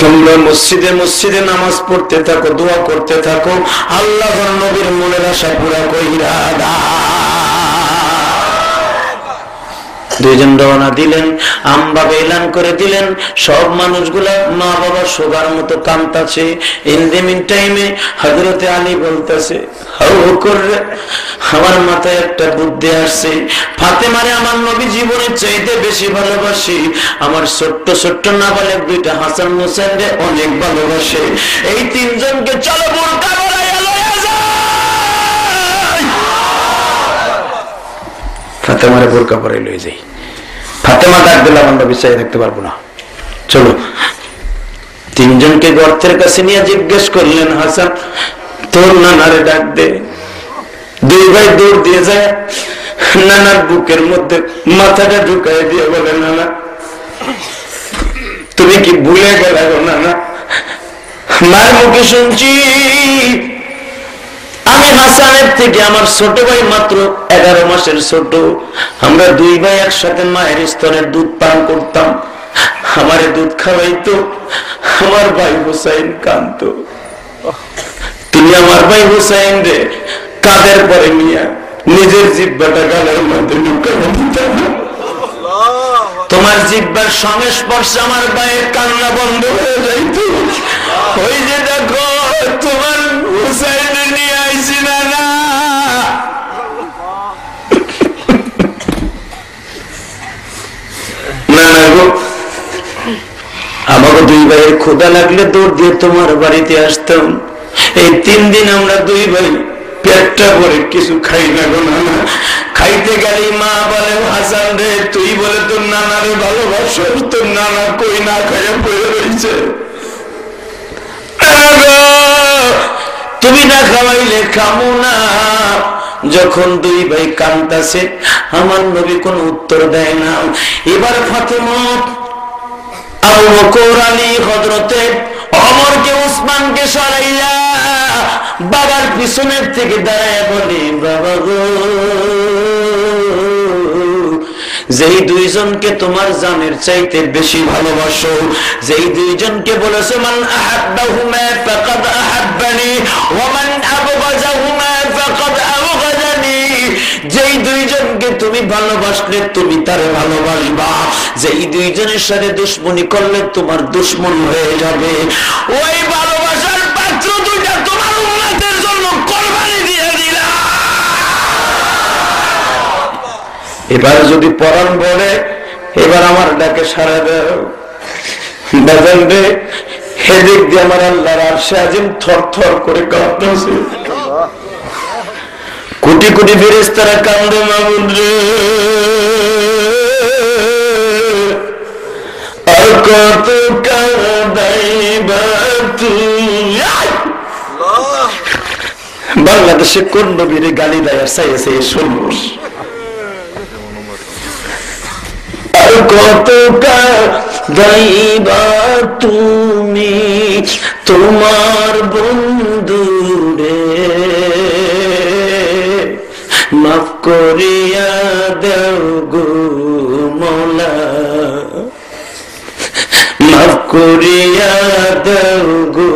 তোমরা মসজিদে মসজিদে নামাজ পড়তে থাকো, দোয়া করতে থাকো, আল্লাহর নবীর মনের আশা পুরা কইরা দাও। 2 জন রওনা দিলেন, আমভাবে এলান করে দিলেন। সব মানুষগুলা মা বাবা শোবার মতো কাঁদতাছে। ইন দি মিন টাইমে হযরতে আলী বলতেছে, আমার মাথায় একটা বুদ্ধি আসছে, ফাতেমারে আমার নবী জীবনের চাইতে বেশি ভালোবাসি, আমার ছোট্ট ছোট্ট নাবালেক 2টা হাসান হোসেনরে অনেক ভালোবাসে, এই 3 জনকে চলো বোরকা পরাইয়া লইয়া যাই। ফাতেমারে বোরকা পরাই লয়ে যাই। ফাতেমা ডাক দিল, আমার নবী চাই দেখতে পারবো না, চলো। 3 জনকে গর্তের কাছে নিয়ে জিজ্ঞেস করলেন, হাসান তোর নানারে ডাক দে। দুই ভাই দৌড় দিয়ে যায় নানার বুকের মধ্যে মাথাটা ঢুকাই দিয়ে বলে, নানা তুমি কি ভুলে গেলে গো নানা? মায়ের মুখে শুনছি আমি হাসানের থেকে আমার ছোট ভাই মাত্র 11 মাসের ছোট, আমরা দুই ভাই একসাথে মায়ের স্তনের দুধ পান করতাম, আমারে দুধ খাওয়াইতো, আমার ভাই হুসাইন কাঁদতো, তিনি আমার ভাই হুসাইন রে কাঁধের পরে নিয়ে নিজের জিহ্বাটা গালের মধ্যে ঢুকানো দিতেন। তোমার জিহ্বার সংস্পর্শে আমার ভাইয়ের কান্না বন্ধ হয়ে যাইত। ওই যে দেখো তোমার হুসাইন নিয়ে আইছি না না, আমাকে দুই ভাইয়ের ক্ষুধা লাগলে দৌড় দিয়ে তোমার বাড়িতে আসতাম। এই 3 দিন আমরা দুই ভাই পেটটা ভরে কিছু খাই না গো নানা। খাইতে গেলে মা বলে, হাসান রে তুই বলে তোর নানারে ভালোবাসো, তোর নানা কই না খাইয়া পড়ে রয়েছে, তুমি না খাওয়াইলে খামু না। যখন দুই ভাই কান্দাছে আমার নবী কোনো উত্তর দেয় না। এবার ফাতেমা, আবু বকর, আলী, হযরতে ওমরকে, উসমানকে সরাইয়া বাবার পিছনের থেকে দাঁড়ায় বলে, বাবা গো, যেই দুইজনকে তোমার জানের চাইতে বেশি ভালোবাসো, যেই দুইজনকে বলেছো মান আহাব্বাহুমা ফাকাদ আহাব্বানি ওয়া মান আবগাযাহুমা ফাকাদ আবগাযানি, যেই দুইজনকে তুমি ভালোবাসলে তুমি তারে ভালোবাসবা, যেই দুইজনের সাথে দুশমনি করলে তোমার দুশমন হয়ে যাবে। ওই ভালোবাসার পাত্র দুইটা তোমার উম্মতের জন্য কুরবানি দিয়ে দিলা। এবার যদি পরাণ বলে, এবার আমার ডাকে সাড়া দাও বাজান রে, হেদিক দিয়ে আমার আল্লাহর আরশে আজিম থর থর করে কাঁপতেছে, কোটি কোটি ফেরেশতারা কান্দে, মামুন রে আর কত কাঁদাইবা তুই। বাংলাদেশে কোন নবীরে গালি দেয় আর চাইছে শুনবো, আর কত কাঁদাইবা তুমি তোমার বন্ধুরে, মাফ করিয়া দেও গো মওলা, মাফ করিয়া দেও গো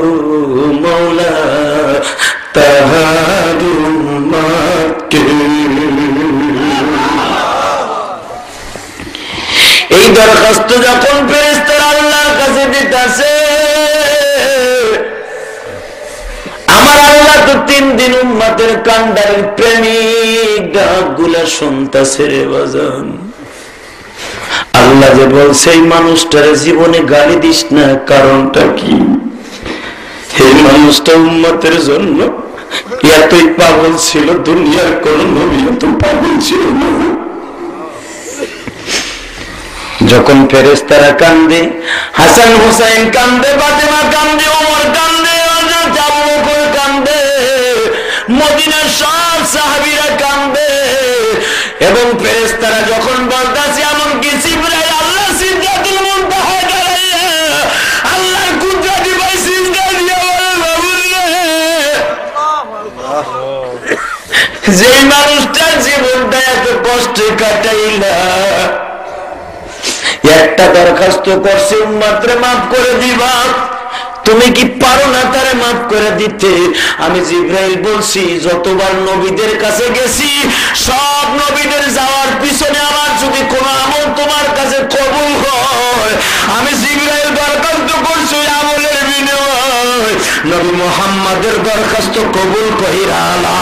মওলা তাহার উম্মতকে। এই দরখাস্ত যখন ফেরেশতারা আল্লাহর কাছে দিতেছে, আমার আল্লাহ তো 3 দিন উম্মতের কান্ডারের প্রেমিক ডাকগুলা শুনতেছে রে বাজান। আল্লাহ যে বলছে এই মানুষটার জীবনে গালি দিস না, কারণটা কি? এই মানুষটা উম্মতের জন্য এতই পাগল ছিল, দুনিয়ার কোন নবী এত পাগল ছিল না। যখন ফেরেশতারা কান্দে, হাসান হুসাইন কান্দে, ফাতেমা কান্দে, ওমর কান্দে, হযরত আবু বকর কান্দে, মদিনার সব সাহাবীরা কান্দে, এবং ফেরেশতারা যখন বলতাছে, এমনকি জিবরাইল আল্লাহ সিদরাতুল মুনতাহায় দাঁড়াইয়া আল্লাহর কুদরতি ভাই সিজদা দিয়া বলে, বাবুরে যেই মানুষটার জীবনটা এত কষ্টে কাটাইলা, একটা দরখাস্ত করছে উম্মতরে মাফ করে দিবা, তুমি কি পারো না তারে মাফ করে দিতে? আমি জিবরাইল বলছি, যতবার নবীদের কাছে গেছি সব নবীদের যাওয়ার পিছনে আমার যদি কোনো আমল তোমার কাছে কবুল হয়, আমি জিবরাইল দরখাস্ত করছি আমলের বিনিময় নবী মুহাম্মদের দরখাস্ত কবুল কইরা না।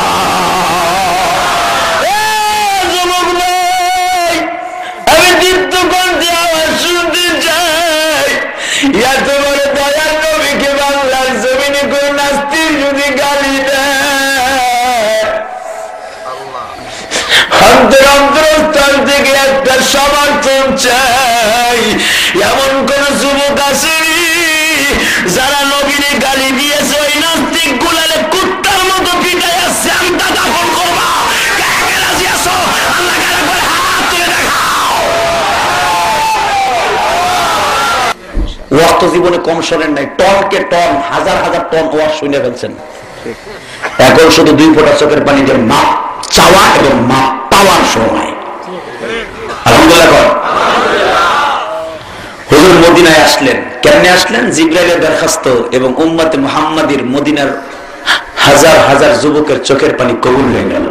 এত বড় দয়ার নবীকে বাংলার জমিনে কোন নাস্তিক যদি গালি দেয়, অন্তরস্থল থেকে একটা সমর্থন চাই। এমন কোন যুবক আসেনি যারা নবীরে গালি দিয়েছে, ওই নাস্তিক গুলালে কুত্তার মতো পিটাইয়া শ্যামটা দাফন করবা। ওয়াজ তো জীবনে কম শোনেন নাই, টনকে টন, হাজার হাজার টন ওয়াজ শুনে ফেলছেন। এখন শুধু 2 ফোঁটা চোখের পানি দিয়ে মাপ চাওয়া এবং মাপ পাওয়ার সময়। আলহামদুলিল্লাহ। হুজুর মদিনায় আসলেন, কেমনে আসলেন? জিবরাইলের দরখাস্ত এবং উম্মতে মুহাম্মাদির মদিনার হাজার হাজার যুবকের চোখের পানি কবুল হয়ে গেল।